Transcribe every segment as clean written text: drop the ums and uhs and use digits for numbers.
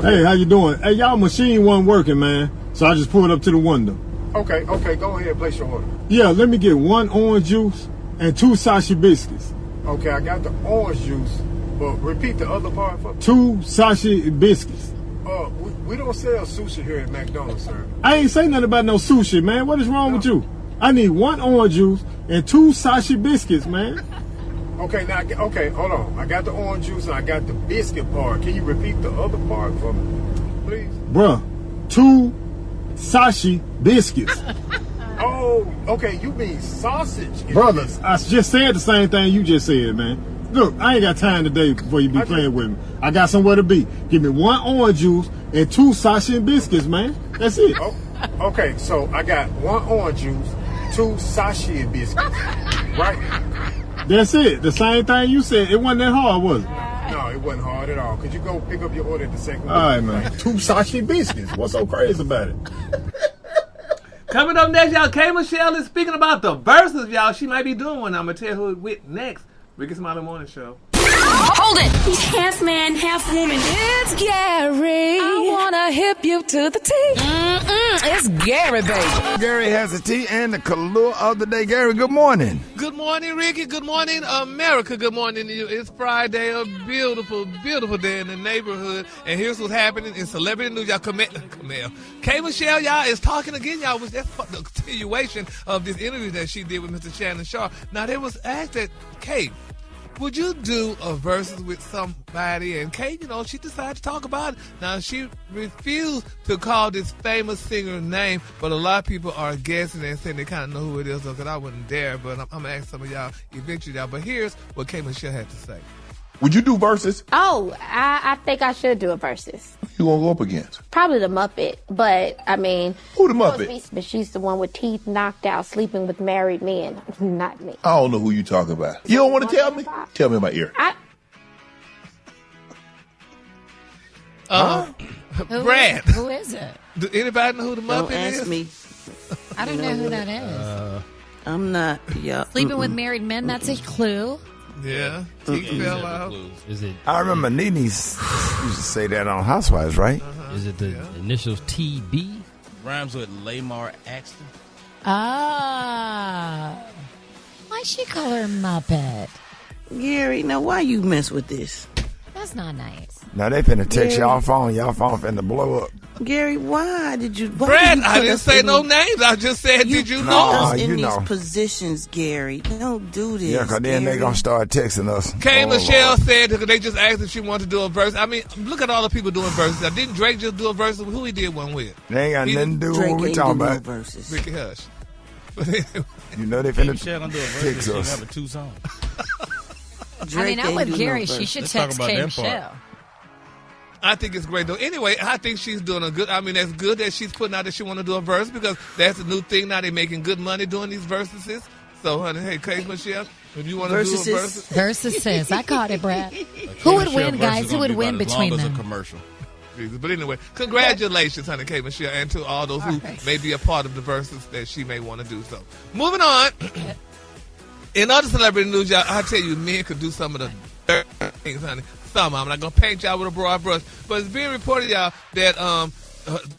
Hey, how you doing? Hey, y'all machine wasn't working, man. So I just pulled up to the window. Okay, go ahead and place your order. Yeah, let me get 1 orange juice and 2 Sashi biscuits. Okay, I got the orange juice, but repeat the other part for me. 2 Sashi biscuits. We don't sell sushi here at McDonald's, sir. I ain't say nothing about no sushi, man. What is wrong with you? I need 1 orange juice and 2 Sashi biscuits, man. Okay, hold on. I got the orange juice and I got the biscuit part. Can you repeat the other part for me, please? Bruh, 2 Sashi biscuits. Oh, okay, you mean sausage. Brothers, I just said the same thing you just said, man. Look, I ain't got time today before you be playing with me. I got somewhere to be. Give me 1 orange juice and 2 Sashi biscuits, man. That's it. Oh, okay, so I got 1 orange juice, 2 Sashi biscuits, right? That's it. The same thing you said. It wasn't that hard, was it? No, it wasn't hard at all. Could you go pick up your order at the second one? All right, man. 2 Sashi biscuits. What's so crazy about it? Coming up next, y'all, K. Michelle is speaking about the verses, y'all. She might be doing one. I'm going to tell who it's with next. Rickey Smiley Morning Show. Hold it! He's half man, half woman. It's Gary. I wanna hip you to the T. It's Gary, baby. Gary has a T and the color of the day. Gary, good morning. Good morning, Ricky. Good morning, America. Good morning to you. It's Friday, a beautiful, beautiful day in the neighborhood. And here's what's happening in celebrity news. Y'all, Camille. K. Michelle, y'all, is talking again, y'all. That's the continuation of this interview that she did with Mr. Shannon Sharp. Now, there was asked that, Kate, would you do a versus with somebody? And Kate, she decided to talk about it. Now, she refused to call this famous singer's name, but a lot of people are guessing and saying they kind of know who it is, because I wouldn't dare, but I'm going to ask some of y'all eventually, y'all. But here's what Kate Michelle had to say. Would you do versus? Oh, I think I should do a versus. Who you gonna go up against? Probably the Muppet, but I mean... Who the Muppet? But she's the one with teeth knocked out, sleeping with married men. Not me. I don't know who you talking about. You don't want to tell me? Tell me in my ear. Brat. Who is it? Do anybody know who the Muppet is? Don't ask me. I don't know who that is. I'm not. Sleeping with married men, that's a clue. Yeah. Teeth fell out. Is it? I remember Nene used to say that on Housewives, right? Is it the initials TB? Rhymes with Lamar Axton. Ah. Why she call her Muppet? Gary, now why you mess with this? That's not nice. Now they finna text y'all phone finna blow up. Gary, why did you... Brad, I didn't say no names. I just said, did you know? Us in these positions, Gary. Don't do this. Yeah, because then they going to start texting us. K. Michelle said they just asked if she wanted to do a verse. I mean, look at all the people doing verses. Now, didn't Drake just do a verse? Who he did one with? They ain't got nothing to do with what we talking about. Verses. Ricky Hush. You know they finna Michelle gonna do a verse. She have a 2 songs. I'm with Gary. She should text K. Michelle. I think it's great, though. Anyway, I think she's doing a good... I mean, that's good that she's putting out that she want to do a verse, because that's a new thing now. They're making good money doing these verses. So, honey, hey, Kate Michelle, if you want to do a verse... Versus. I caught it, Brad. Who would win, guys? Who would win between them? Commercial. But anyway, congratulations, honey, Kate Michelle, and to all those who may be a part of the verses that she may want to do. So, moving on. In other celebrity news, y'all, I tell you, men could do some of the dirt things, honey. I'm not going to paint y'all with a broad brush, but it's being reported, y'all, that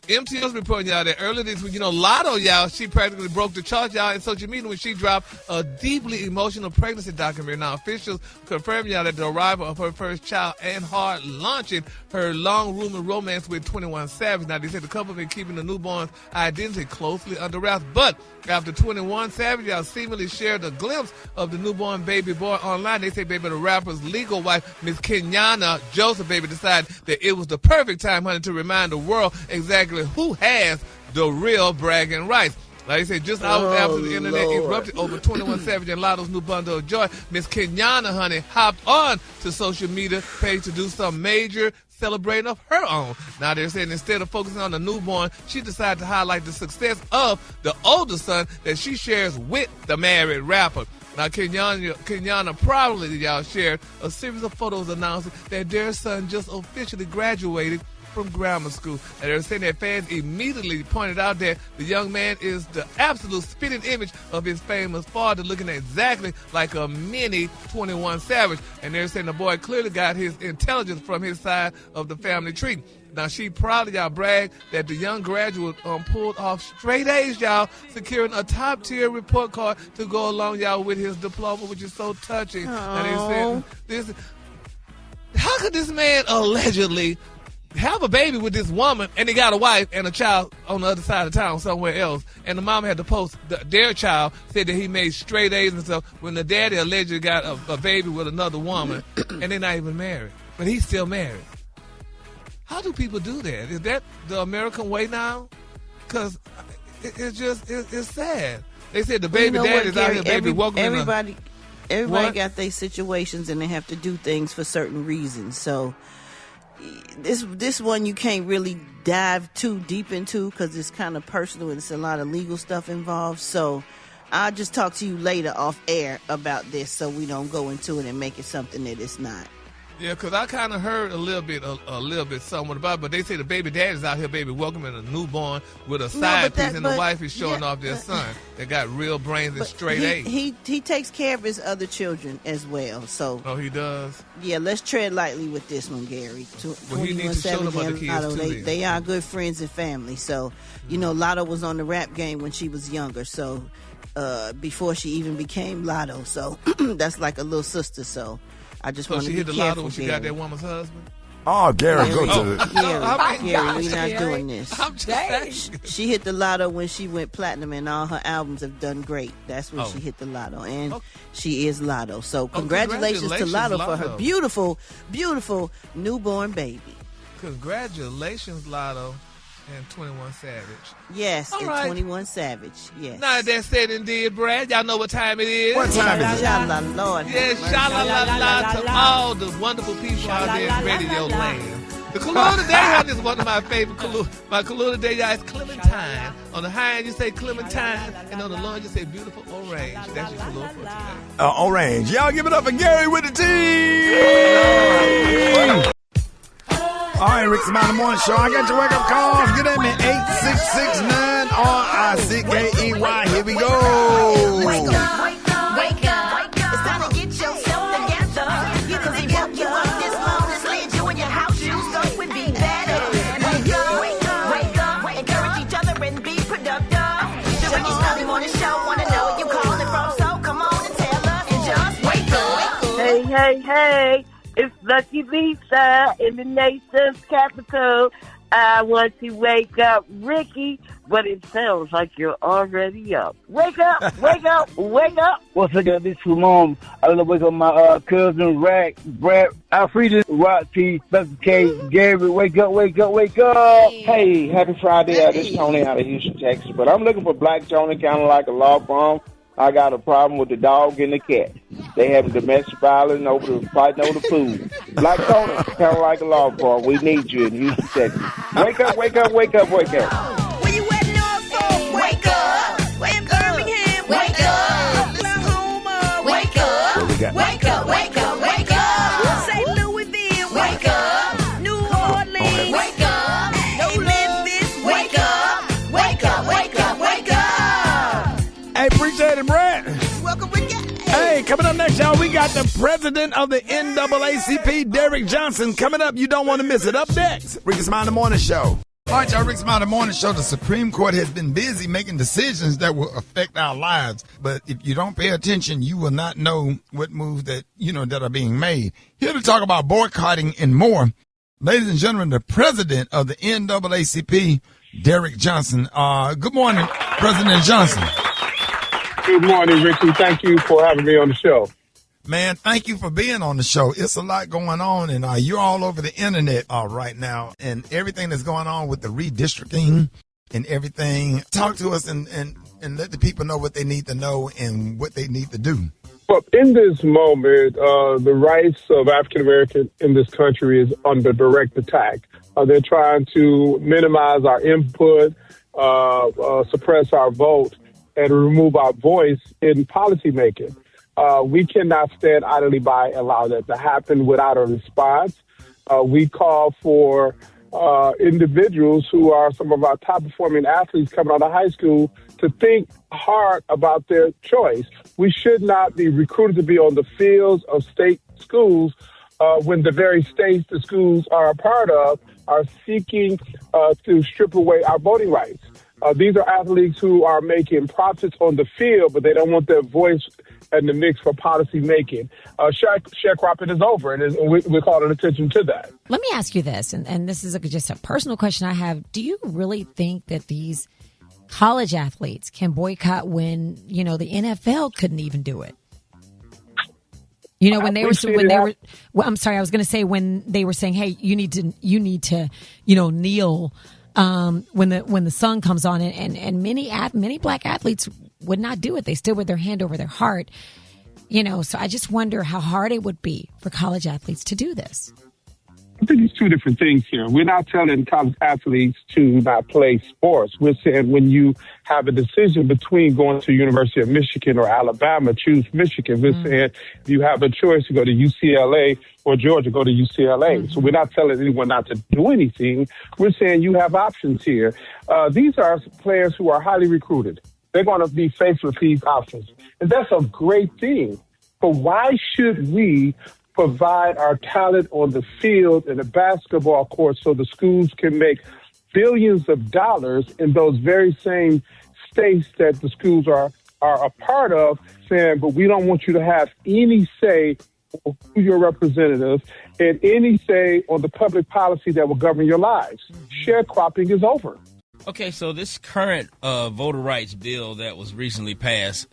MTV's reporting, y'all, that earlier this week, Lotto, y'all, she practically broke the chart, y'all, in social media when she dropped a deeply emotional pregnancy documentary. Now, officials confirmed, y'all, that the arrival of her first child and hard launching her long-rumored romance with 21 Savage. Now, they said the couple been keeping the newborn's identity closely under wraps, but after 21 Savage, y'all, seemingly shared a glimpse of the newborn baby boy online, they say, baby, the rapper's legal wife, Miss Kenyana Joseph, baby, decided that it was the perfect time, honey, to remind the world exactly who has the real bragging rights. Like I said, just hours after the internet erupted over 21 Savage and Lotto's new bundle of joy, Miss Kenyana, honey, hopped on to social media page to do some major celebrating of her own. Now they're saying instead of focusing on the newborn, she decided to highlight the success of the older son that she shares with the married rapper. Now, Kenyana proudly, y'all, shared a series of photos announcing that their son just officially graduated from grammar school. And they're saying that fans immediately pointed out that the young man is the absolute spitting image of his famous father, looking exactly like a mini 21 Savage. And they're saying the boy clearly got his intelligence from his side of the family tree. Now, she proud of y'all, brag that the young graduate pulled off straight A's, y'all, securing a top-tier report card to go along, y'all, with his diploma, which is so touching. And they said, how could this man allegedly have a baby with this woman, and he got a wife and a child on the other side of town somewhere else, and the mom had to post their child, said that he made straight A's and stuff, when the daddy allegedly got a baby with another woman, and they're not even married, but he's still married. How do people do that? Is that the American way now? Because it's sad. They said the baby daddy's out here, baby, welcome. Everybody got their situations, and they have to do things for certain reasons. So this one you can't really dive too deep into because it's kind of personal and it's a lot of legal stuff involved. So I'll just talk to you later off air about this so we don't go into it and make it something that it's not. Yeah, because I kind of heard a little bit somewhat about it, but they say the baby daddy's out here, baby, welcoming a newborn with a side piece, and the wife is showing off their son. They got real brains and straight A's. He takes care of his other children as well. So he does? Yeah, let's tread lightly with this one, Gary. Well, he needs to show them other kids, too. They are good friends and family. So, Lotto was on the rap game when she was younger, so before she even became Lotto. So that's like a little sister, so I just want to be careful. She hit the lotto when she got that woman's husband? Oh, Gary, go to the... Gary, we're not doing this. I'm just asking. She hit the lotto when she went platinum, and all her albums have done great. That's when she hit the lotto, and she is Lotto. So congratulations to Lotto for her beautiful, beautiful newborn baby. Congratulations, Lotto. And 21 Savage. Yes, and 21 Savage. Yes. Now that said and did, Brad, y'all know what time it is. What time is it? Sha-la, Lord. Yes, sha-la-la-la to all the wonderful people out there in radio land. The color today, honey, is one of my favorite color. My color today, y'all, is Clementine. On the high end, you say Clementine, and on the low end, you say beautiful orange. That's your color for today. Orange. Y'all give it up for Gary with the T. All right, Rickey Smiley Morning Show. I got your wake-up calls. Get at me, 8669-RICKEY. Here we go. Wake up, wake up, wake up. It's time to get yourself together. Because he woke you up this morning, slid you in your house shoes, so it would be better. Wake up, wake up, wake up. Encourage each other and be productive. The Rickey Smiley Morning Show. Want to know where you calling from, so come on and tell us. And just wake up. Hey, hey, hey. It's Lucky Lisa in the nation's capital. I want to wake up Ricky, but it sounds like you're already up. Wake up, wake up, wake up. Once I got this from mom, I want to wake up my cousin, Brat, Alfreda, Rocky, Biscuit, Gary. Wake up, wake up, wake up. Hey, happy Friday. This is Tony out of Houston, Texas. But I'm looking for Black Tony, kind of like a law firm. I got a problem with the dog and the cat. They having domestic violence fighting over the food. Black Tony, kind of like a law firm. We need you in Houston, Texas. Wake up, wake up, wake up, wake up. Where you at, Norfolk? Wake up. In Birmingham, wake up. Oklahoma, wake up. Wake up, wake up, wake up. St. Louisville, wake up. New Orleans, wake up. Memphis, wake up. Wake up, wake up, wake up. Hey, appreciate it, Brat. Welcome again. Hey, coming up next, y'all, we got the president of the NAACP, Derrick Johnson, coming up. You don't want to miss it. Up next, Rickey Smiley Morning Show. All right, y'all, Rickey Smiley Morning Show. The Supreme Court has been busy making decisions that will affect our lives. But if you don't pay attention, you will not know what moves that are being made. Here to talk about boycotting and more, ladies and gentlemen, the president of the NAACP, Derrick Johnson. Good morning, President Johnson. Good morning, Ricky. Thank you for having me on the show. Man, thank you for being on the show. It's a lot going on, and you're all over the internet right now, and everything that's going on with the redistricting and everything. Talk to us and let the people know what they need to know and what they need to do. Well, in this moment, the rights of African Americans in this country is under direct attack. They're trying to minimize our input, suppress our vote, and remove our voice in policymaking. We cannot stand idly by and allow that to happen without a response. We call for individuals who are some of our top performing athletes coming out of high school to think hard about their choice. We should not be recruited to be on the fields of state schools when the very states the schools are a part of are seeking to strip away our voting rights. These are athletes who are making profits on the field, but they don't want their voice in the mix for policy making. Sharecropping is over, and we're calling attention to that. Let me ask you this, and this is just a personal question I have. Do you really think that these college athletes can boycott when, the NFL couldn't even do it? When they were I'm sorry, I was going to say when they were saying, hey, you need to, kneel when the sun comes on, and many black athletes would not do it. They stood with their hand over their heart, so I just wonder how hard it would be for college athletes to do this. I think it's two different things here. We're not telling college athletes to not play sports. We're saying when you have a decision between going to University of Michigan or Alabama, choose Michigan. We're saying if you have a choice to go to UCLA or Georgia, go to UCLA. So we're not telling anyone not to do anything. We're saying you have options here. These are players who are highly recruited. They're going to be faced with these options. And that's a great thing. But why should we provide our talent on the field and the basketball court so the schools can make billions of dollars in those very same states that the schools are a part of, saying, but we don't want you to have any say on who your representatives and any say on the public policy that will govern your lives. Sharecropping is over. Okay, so this current voter rights bill that was recently passed,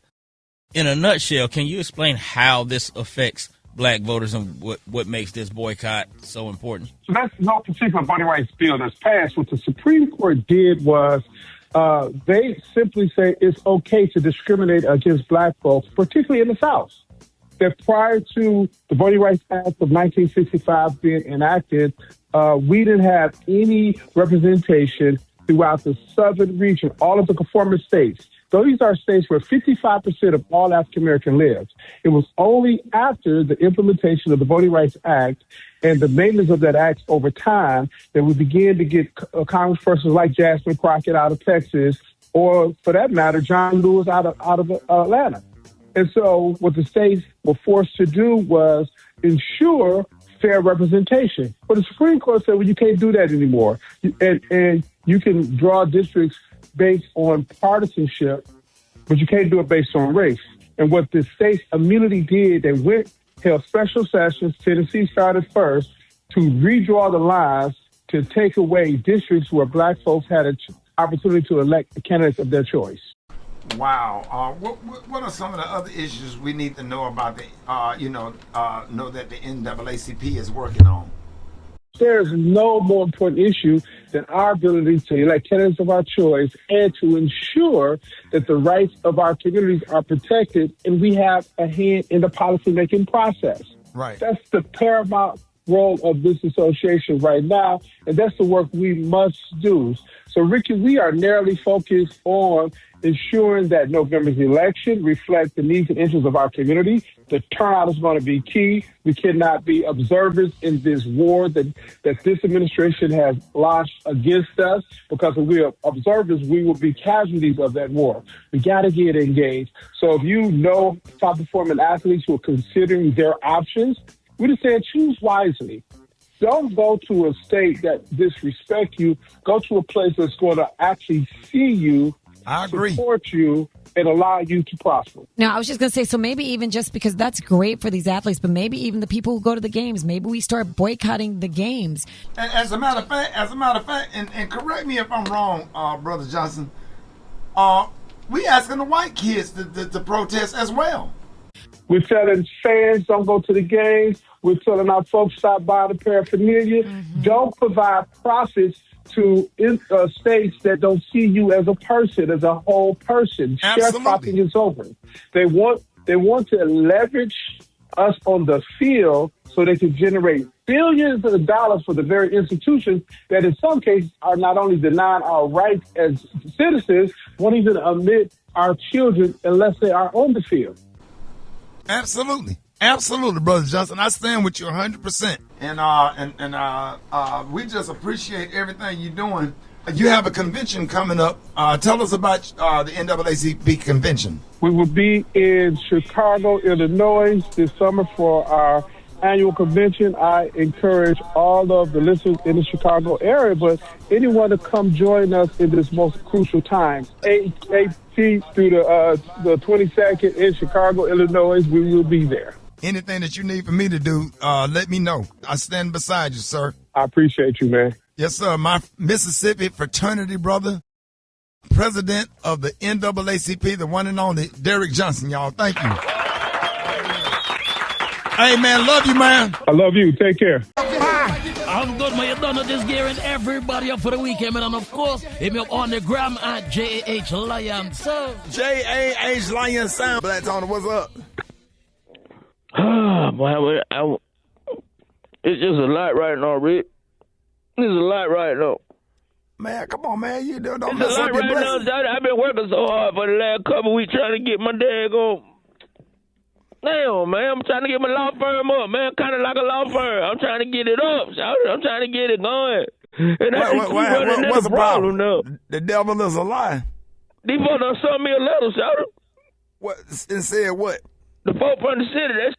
in a nutshell, can you explain how this affects black voters and what makes this boycott so important? So that's no particular voting rights bill that's passed. What the Supreme Court did was they simply say it's okay to discriminate against black folks, particularly in the South. That prior to the Voting Rights Act of 1965 being enacted, we didn't have any representation throughout the southern region, all of the conformist states. So these are states where 55% of all African Americans live. It was only after the implementation of the Voting Rights Act and the maintenance of that act over time that we began to get congresspersons like Jasmine Crockett out of Texas, or for that matter, John Lewis out of Atlanta. And so what the states were forced to do was ensure fair representation. But the Supreme Court said, well, you can't do that anymore. And you can draw districts based on partisanship, but you can't do it based on race. And what the states immediately did, they held special sessions, Tennessee started first, to redraw the lines to take away districts where black folks had an opportunity to elect the candidates of their choice. Wow. What are some of the other issues we need to know about know that the NAACP is working on? There is no more important issue than our ability to elect candidates of our choice and to ensure that the rights of our communities are protected and we have a hand in the policymaking process. Right. That's the paramount role of this association right now, and that's the work we must do. So, Ricky, we are narrowly focused on ensuring that November's election reflects the needs and interests of our community. The turnout is going to be key. We cannot be observers in this war that this administration has launched against us, because if we are observers, we will be casualties of that war. We got to get engaged. So if you know top-performing athletes who are considering their options, we just say choose wisely. Don't go to a state that disrespects you. Go to a place that's going to actually see you, support you, and allow you to prosper. Now, I was just going to say, so maybe even just because that's great for these athletes, but maybe even the people who go to the games, maybe we start boycotting the games. And as a matter of fact, and correct me if I'm wrong, Brother Johnson, we asking the white kids to protest as well. We're telling fans don't go to the games. We're telling our folks stop buying the paraphernalia. Mm-hmm. Don't provide profits to states that don't see you as a person, as a whole person. Sharecropping is over. They want to leverage us on the field so they can generate billions of dollars for the very institutions that in some cases are not only denying our rights as citizens, won't even admit our children unless they are on the field. Absolutely, Brother Johnson. I stand with you 100%. And we just appreciate everything you're doing. You have a convention coming up. Tell us about the NAACP convention. We will be in Chicago, Illinois this summer for our annual convention. I encourage all of the listeners in the Chicago area, but anyone to come join us in this most crucial time. 18th through the 22nd in Chicago, Illinois, we will be there. Anything that you need for me to do, let me know. I stand beside you, sir. I appreciate you, man. Yes, sir. My Mississippi fraternity brother, president of the NAACP, the one and only Derrick Johnson, y'all. Thank you. Hey, man, love you, man. I love you. Take care. I'm good, man. You done with this gearing everybody up for the weekend, man. And of course, hit me up on the gram at JAH Lion Sound. JAH Lion Sound. Black Tony, what's up? Boy, it's just a lot right now, Rick. It's a lot right now. Man, come on, man. You don't it's mess a lot up your right blessings. now. I've been working so hard for the last couple of weeks trying to get my daggone. Damn, man. I'm trying to get my law firm up, man. Kind of like a law firm. I'm trying to get it up. I'm trying to get it going. And what's the problem? No. The devil is a lie. These folks done sent me a letter, Shouter. What? And said what? The folk from the city, they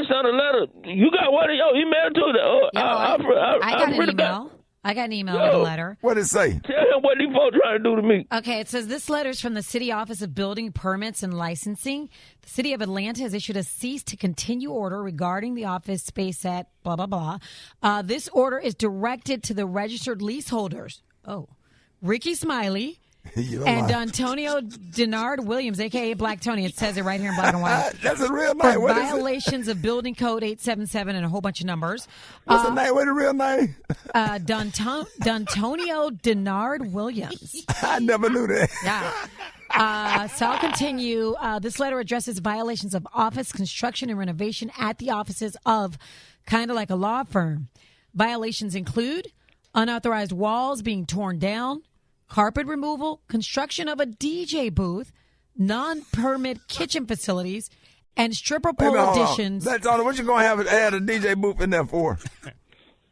sent a letter. You got one of your email too? I got an email. I got an email with a letter. What did it say? Tell him what these folks trying to do to me. Okay, it says this letter is from the City Office of Building Permits and Licensing. The City of Atlanta has issued a cease to continue order regarding the office space at blah, blah, blah. This order is directed to the registered leaseholders. Oh, Rickey Smiley. And Antonio Denard Williams, a.k.a. Black Tony. It says it right here in black and white. That's a real name. For violations of Building Code 877 and a whole bunch of numbers. What's the name? What's the real name? D'Antonio Denard Williams. I never knew that. Yeah. So I'll continue. This letter addresses violations of office construction and renovation at the offices of kind of like a law firm. Violations include unauthorized walls being torn down, carpet removal, construction of a DJ booth, non-permit kitchen facilities, and stripper pole additions. That's all. What you going to have add a DJ booth in there for?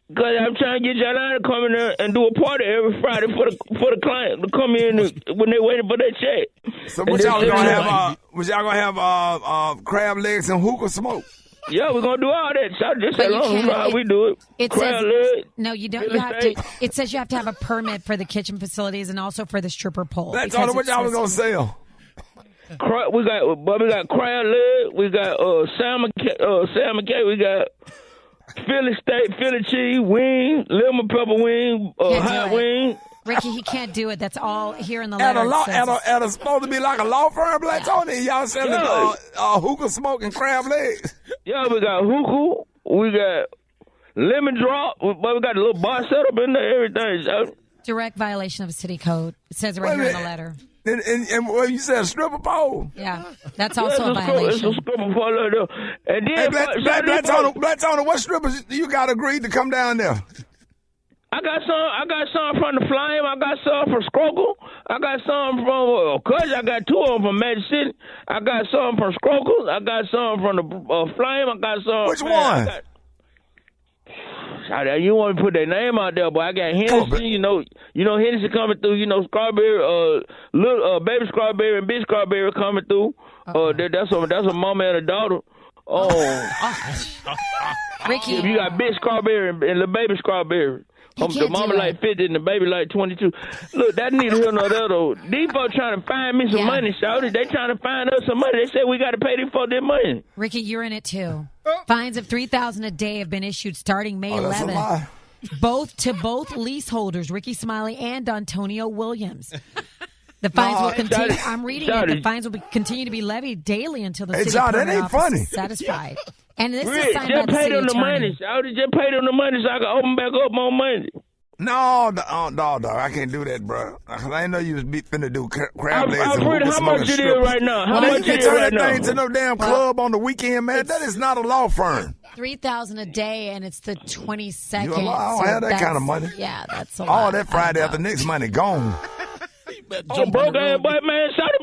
Because I'm trying to get y'all to come in there and do a party every Friday for the client to come in when they waiting for their check. So what y'all going to have? Crab legs and hookah smoke? Yeah, we're going to do all that. So just as long as how we do it. Crab leg. No, you don't. You have to. It says you have to have a permit for the kitchen facilities and also for the stripper pole. That's all what y'all was going to sell. We got crab leg. We got salmon cake. We got Philly steak, Philly cheese, wing, lemon pepper wing, hot wing. Ricky, he can't do it. That's all here in the letter. And it's supposed to be like a law firm, Black Tony. Y'all selling hookah smoke and crab legs. Yeah, we got hookah. We got lemon drop. But we got a little bar setup in there, everything. So. Direct violation of a city code. It says it right here in the letter. And what you said, a stripper pole? Yeah, that's also a violation. It's a stripper pole. And then, Black Tony, what strippers you got agreed to come down there? I got some from the Flame. I got some from Scrogle. I got some from Cuz. I got two of them from Magic City. I got some from Scrogle. I got some from the Flame. I got some. Which one? You want to put their name out there, but I got Hennessy. You know Hennessy coming through. You know Strawberry, little baby Strawberry and big Strawberry coming through. That's a mama and a daughter. Ricky, you got big Strawberry and the baby Strawberry. The mama like 50 and the baby like 22. Look, that neither here nor there though. These folks trying to find me some money, shouty. They trying to find us some money. They said we got to pay these folks their money. Ricky, you're in it too. Fines of $3,000 a day have been issued starting May 11th. Both leaseholders, Rickey Smiley and Antonio Williams. The fines will continue. I'm reading it. The fines will continue to be levied daily until the city permit office is satisfied. And this is signed by the city attorney. Just pay them the money so I can open back up more money. No, dog, I can't do that, bro. I didn't know you was finna do crab legs and how much it is right now? How much you turn that thing to no damn club on the weekend, man? That is not a law firm. $3,000 a day, and it's the 22nd. I don't have that kind of money. Yeah, that's a lot. All that Friday after next money gone. Broke ass boy, man. Shot it,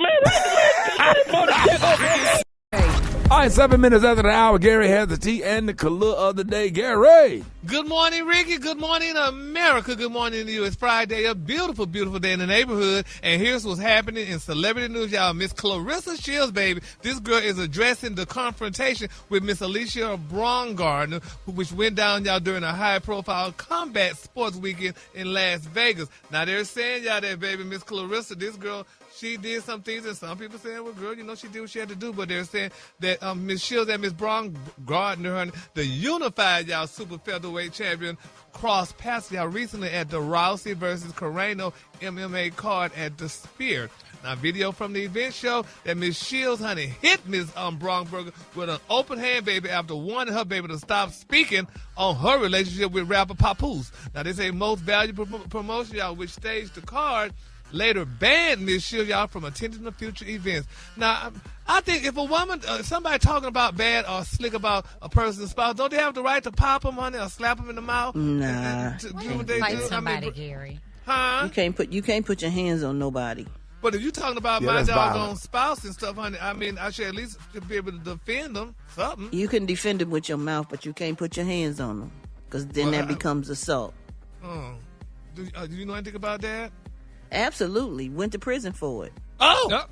man. All right, 7 minutes after the hour, Gary has the tea and the color of the day. Gary. Good morning, Ricky. Good morning, America. Good morning to you. It's Friday, a beautiful, beautiful day in the neighborhood. And here's what's happening in celebrity news, y'all. Miss Clarissa Shields, baby. This girl is addressing the confrontation with Miss Alicia Baumgartner, which went down, y'all, during a high-profile combat sports weekend in Las Vegas. Now, they're saying, y'all, that, baby, Miss Clarissa, this girl, she did some things, and some people saying, well, girl, you know, she did what she had to do. But they're saying that Miss Shields and Miss Baumgartner, the unified, y'all, super featherweight champion, crossed paths, y'all, recently at the Rousey versus Carreno MMA card at the Sphere. Now, video from the event show that Miss Shields, honey, hit Miss Baumgartner with an open hand, baby, after wanting her baby to stop speaking on her relationship with rapper Papoose. Now, they say most valuable promotion, y'all, which staged the card, later banned Miss Shields, y'all, from attending the future events. Now, I think if a woman, somebody talking about bad or slick about a person's spouse, don't they have the right to pop them, honey, or slap them in the mouth? Nah. To do what they Fight do? somebody, Gary. Huh? You can't put your hands on nobody. But if you're talking about my that's doggone violent. spouse and stuff, honey, I mean, I should at least be able to defend them, something. You can defend them with your mouth, but you can't put your hands on them, because then that becomes assault. Do you know anything about that? Absolutely. Went to prison for it. Oh!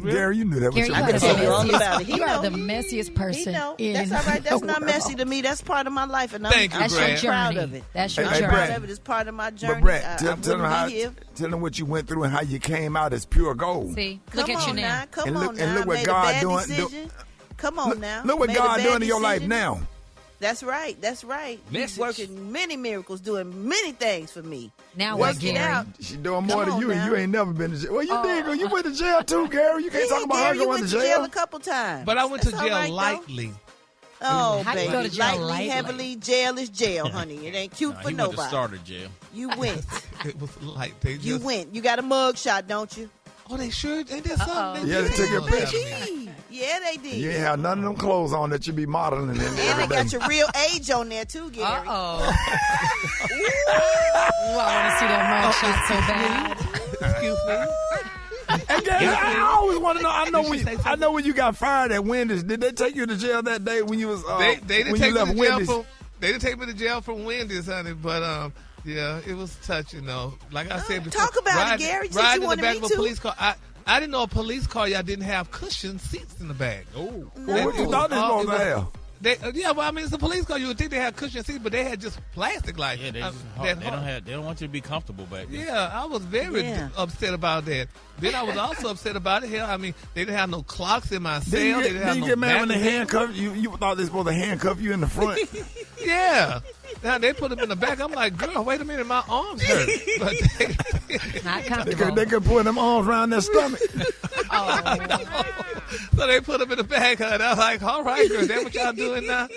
Gary, you knew that was Gary, your I can tell you all about it. You are the messiest person. He know. in That's all right. That's the not world. messy to me. That's part of my life, and Thank you, I'm Brad. proud Journey. of it. That's your I'm journey. proud of it. It's part of my journey. But Brat, I tell them what you went through and how you came out as pure gold. See, Come look at you on now. now. Come And on look- now. and look what I made God a bad doing- decision. Come on now. Look what Made a God bad doing in your life decision. now. That's right. That's right. He's working many miracles, doing many things for me. Now Work what, it Gary? out. She doing more Come than on you, and now. you ain't never been to jail. Well, you did go. You went to jail too, Gary. You can't talk about her Gary, you going went to to jail jail. a couple times. But I went to That's all jail right, though. lightly. Oh, How do you baby. go to jail lightly? Heavily, jail is jail, honey. It ain't cute for He went nobody. to starter jail. You went. It was light. They You just, went. You got a mug shot, don't you? Oh, they sure? They did something. Yeah, they took your picture. Gee. Yeah, they did. You ain't have none of them clothes on that you be modeling in And every they got day. your real age on there, too, Gary. Uh-oh. Ooh, I want to see that mug shot so bad. Excuse me. Hey, Gary, I always want to know. I know when you got fired at Wendy's. Did they take you to jail that day when you was They didn't when take you me left to jail Wendy's? for. They didn't take me to jail for Wendy's, honey. But yeah, it was touching though. Like I said before, Talk about it, Gary, since you Riding in the wanted back me of a to. police car. I didn't know a police car y'all didn't have cushioned seats in the back. Oh, Well, what you thought they was gonna have? Yeah, well, I mean, it's a police car. You would think they had cushioned seats, but they had just plastic like. yeah, they don't want you to be comfortable back there. Yeah, I was very upset about that. Then I was also upset about it. Hell, I mean, they didn't have no clocks in my cell. They didn't have you no get mad when they magazines. handcuff you? You thought they supposed to handcuff you in the front? Yeah. Now they put them in the back. I'm like, girl, wait a minute, my arms hurt. But Not comfortable. They could put them arms around their stomach. So they put them in the back, and I was like, all right, girl, that what y'all doing now?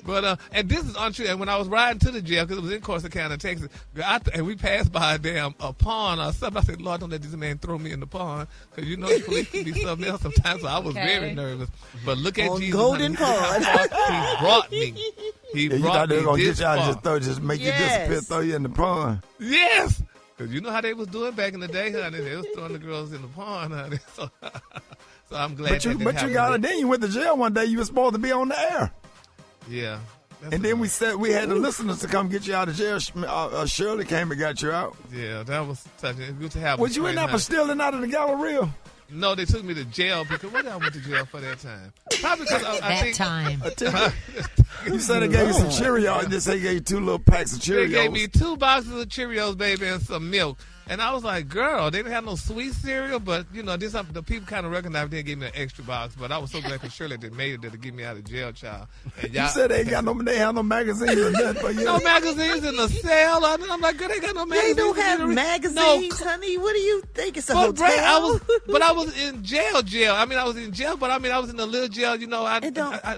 But and this is untrue. And when I was riding to the jail, because it was in Corsicana, Texas, and we passed by a pond or something, I said, Lord, don't let this man throw me in the pond, because you know the police can be something else sometimes. So I was very nervous. But look at Jesus, Golden honey. He brought me. He You brought thought they me were gonna this get you out far. and just make you disappear, throw you in the pond. Yes. Because you know how they was doing back in the day, honey. They was throwing the girls in the pond, honey. So I'm glad But you got it. Then you went to jail one day. You were supposed to be on the air. Yeah. And then we had the listeners to come get you out of jail. Shirley came and got you out. Yeah, that was touching. It's good to have. Was you in there for stealing out of the Galleria? No, they took me to jail because what did I went to jail for that time? Probably because I think time. You said they gave you some Cheerios. They said they gave you 2 little packs of Cheerios. They gave me 2 boxes of Cheerios, baby, and some milk. And I was like, girl, they didn't have no sweet cereal, but, you know, the people kind of recognized they didn't give me an extra box. But I was so glad because Shirley they made it to get me out of jail, child. And You said they have no magazines or nothing for you. No magazines in the cell. I'm like, girl, they got no magazines. They don't have magazines, honey. What do you think? It's a hotel? Brad, I was in jail. I mean, I was in jail, but I mean, I was in the little jail. You know, I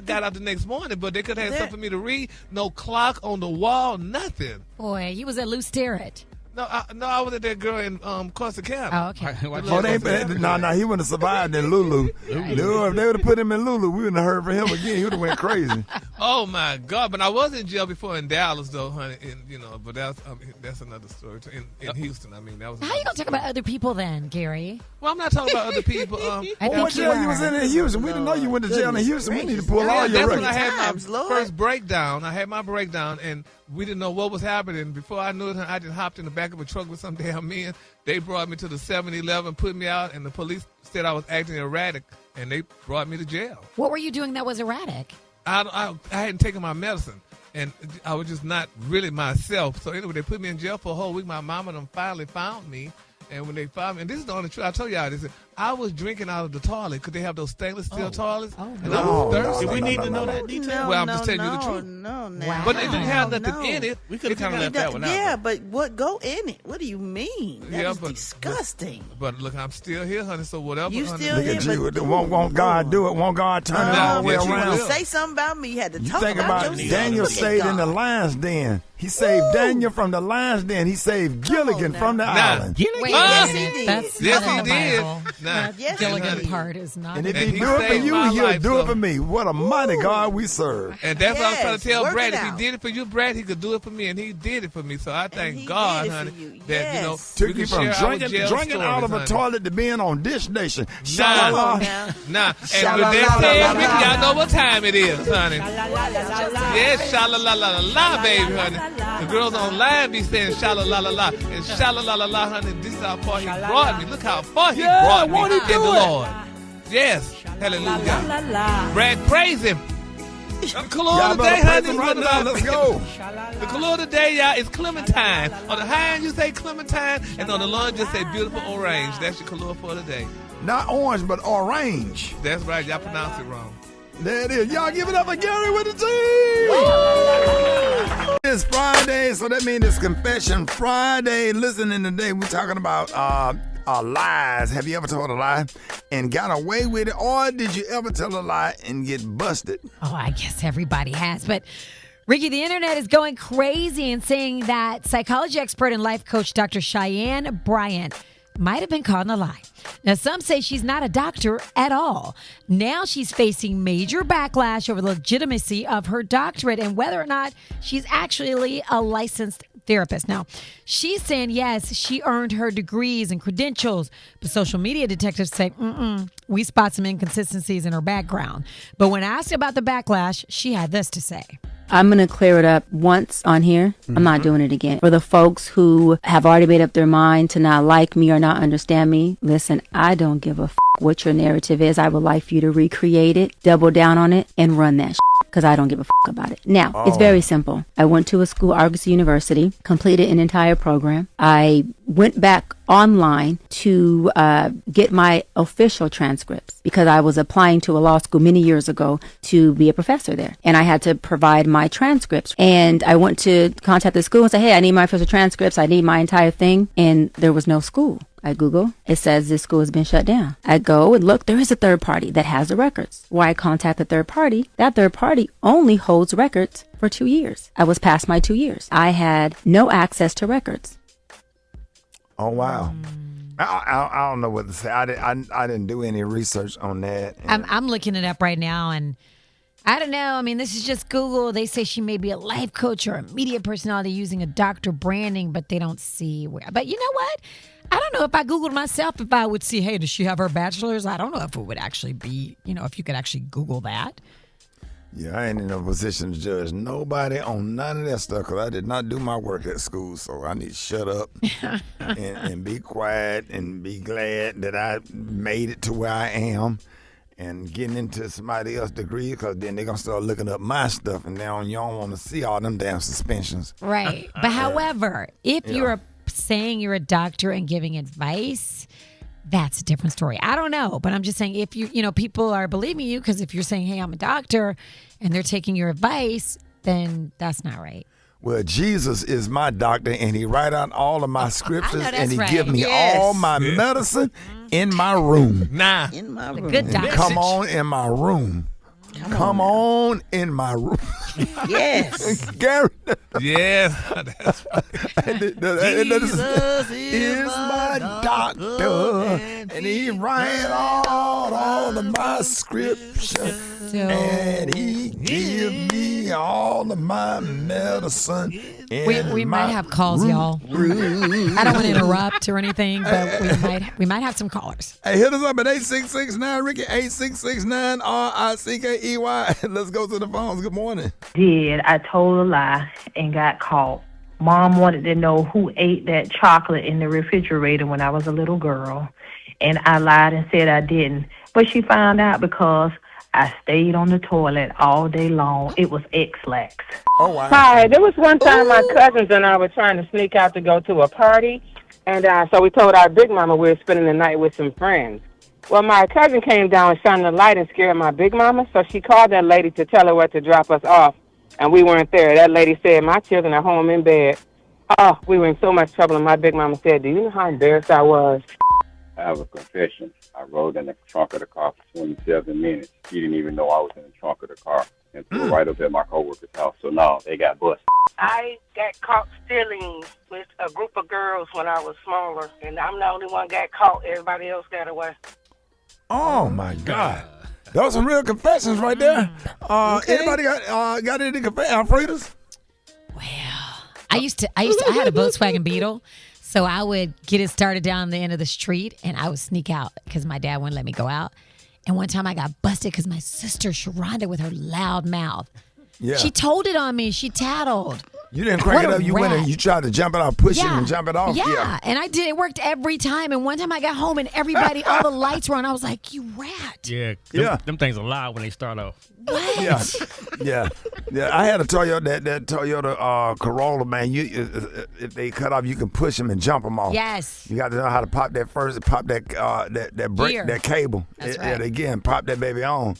got out the next morning, but they could have had something for me to read. No clock on the wall, nothing. Boy, you was at Lou Sterrett. No, I was at that girl in Corsicana. Oh, okay. He wouldn't have survived in Lulu. If they would have put him in Lulu, we wouldn't have heard from him again. He would have went crazy. Oh my God! But I was in jail before in Dallas, though, honey. But that's another story. In Houston, I mean, that was. How you gonna talk about other people then, Gary? Well, I'm not talking about other people. What jail you was in Houston? We didn't know you went to jail in Houston. We need to pull all your that's records. when I had my first breakdown. I had my breakdown, and we didn't know what was happening. Before I knew it, I just hopped in the back of a truck with some damn men. They brought me to the 7-Eleven, put me out, and the police said I was acting erratic, and they brought me to jail. What were you doing that was erratic? I hadn't taken my medicine, and I was just not really myself. So anyway, they put me in jail for a whole week. My mama and them finally found me. And when they found me, and this is the only truth, I told y'all this, I was drinking out of the toilet because they have those stainless steel toilets. And I was thirsty. Do we need to know that detail? Well, I'm just telling you the truth. No. But it didn't have nothing in it. We could have kind of left that one out. Yeah, but what go in it? What do you mean? That is disgusting. But look, I'm still here, honey, so whatever. You honey. still Look here, at you. Won't God do it? Won't God turn it all the way around? Say something about me. You had to You talk think about yourself. Daniel stayed in the lion's den. He saved Daniel from the lion's den. He saved Gilligan from the island. Wait, yes, he did. That's Yes, not in he the did. Bible. Nah. Yes, Gilligan part is not. And if in he the do it for saved you, my he'll life, do it so- for me. What a mighty God we serve. And that's what I was trying to tell work Brat. it If he out. did it for you, Brat, he could do it for me, and he did it for me. So I he thank God, did it for honey, you. that Yes. Took we you can from share our drinking jail out of a stories, toilet to being on Dish Nation. Nah. Sha-la-la. Nah, and with that said, Ricky, y'all know what time it is, honey. Yes, sha-la-la-la-la, baby, honey. The girls online be saying sha-la-la-la-la. And sha-la-la-la-la, honey, this is how far he brought me. Look how far he brought me won't he in do the it? Lord. Yes, hallelujah. Brad, praise him. The color Y'all of the day, better honey, praise him is right what now. about- Let's go. The color of the day, y'all, is Clementine. On the high end, you say Clementine, and on the low end, just say beautiful orange. That's your color for the day. Not orange, but orange. That's right, y'all pronounce it wrong. There it is. Y'all give it up for Gary with the T. It's Friday, so that means it's Confession Friday. Listening today, we're talking about lies. Have you ever told a lie and got away with it? Or did you ever tell a lie and get busted? Oh, I guess everybody has. But Ricky, the internet is going crazy and saying that psychology expert and life coach Dr. Cheyenne Bryant might have been caught in a lie. Now, some say she's not a doctor at all. Now she's facing major backlash over the legitimacy of her doctorate and whether or not she's actually a licensed therapist. Now, she's saying, yes, she earned her degrees and credentials, but social media detectives say, we spot some inconsistencies in her background. But when asked about the backlash, she had this to say. I'm going to clear it up once on here. I'm not doing it again. For the folks who have already made up their mind to not like me or not understand me, listen, I don't give a what your narrative is. I would like for you to recreate it, double down on it, and run that because I don't give a about it. Now, it's very simple. I went to a school, Argosy University, completed an entire program. I went back online to get my official transcripts because I was applying to a law school many years ago to be a professor there. And I had to provide my transcripts. And I went to contact the school and say, hey, I need my official transcripts. I need my entire thing. And there was no school. I Google, it says this school has been shut down. I go and look, there is a third party that has the records. Where I contact the third party, that third party only holds records for 2 years. I was past my 2 years. I had no access to records. Oh, wow. I don't know what to say. I didn't do any research on that. I'm looking it up right now, and I don't know. I mean, this is just Google. They say she may be a life coach or a media personality using a doctor branding, but they don't see where. But you know what? I don't know if I Googled myself if I would see, hey, does she have her bachelor's? I don't know if it would actually be, if you could actually Google that. Yeah, I ain't in a position to judge nobody on none of that stuff because I did not do my work at school. So I need to shut up and be quiet and be glad that I made it to where I am and getting into somebody else's degree because then they're going to start looking up my stuff and now you don't want to see all them damn suspensions. Right. But however, if you're saying you're a doctor and giving advice, that's a different story. I don't know, but I'm just saying if people are believing you because if you're saying, hey, I'm a doctor and they're taking your advice, then that's not right. Well, Jesus is my doctor and he write out all of my scriptures and he right. give me all my medicine in my room. In my room. Good doctor. Come on in my room. Come on in my room. Yes. Gary. Yes. That's right. Jesus is my doctor, and he writes all of my scripture, and he gives me all of my medicine. We might have calls, y'all. I don't want to interrupt or anything, but we might have some callers. Hey, hit us up at 8669 Ricky, 8669 RICKEY. Let's go to the phones. Good morning. I told a lie and got caught. Mom wanted to know who ate that chocolate in the refrigerator when I was a little girl, and I lied and said I didn't. But she found out because I stayed on the toilet all day long. It was X-Lax. Oh, wow. Hi, there was one time my cousins and I were trying to sneak out to go to a party, and so we told our big mama we were spending the night with some friends. Well, my cousin came down and shined the light and scared my big mama, so she called that lady to tell her where to drop us off, and we weren't there. That lady said, my children are home in bed. Oh, we were in so much trouble, and my big mama said, do you know how embarrassed I was? I have a confession. I rode in the trunk of the car for 27 minutes. She didn't even know I was in the trunk of the car and threw it right up at my coworker's house. So, no, they got busted. I got caught stealing with a group of girls when I was smaller, and I'm the only one got caught. Everybody else got away. Oh, my God. Those some real confessions right there. Anybody got any confessions? Alfreda's? I had a Volkswagen Beetle, so I would get it started down the end of the street, and I would sneak out because my dad wouldn't let me go out. And one time I got busted because my sister Sharonda with her loud mouth. Yeah. She told it on me. She tattled. You didn't crank it up. You went and you tried to jump it off, push it and jump it off. Yeah, and I did. It worked every time. And one time I got home and everybody, all the lights were on. I was like, you rat. Yeah. Them things are loud when they start off. What? Yeah. I had a Toyota, that Toyota Corolla, man. If they cut off, you can push them and jump them off. Yes. You got to know how to pop that first, pop that brake, that cable. That's right. Again, pop that baby on.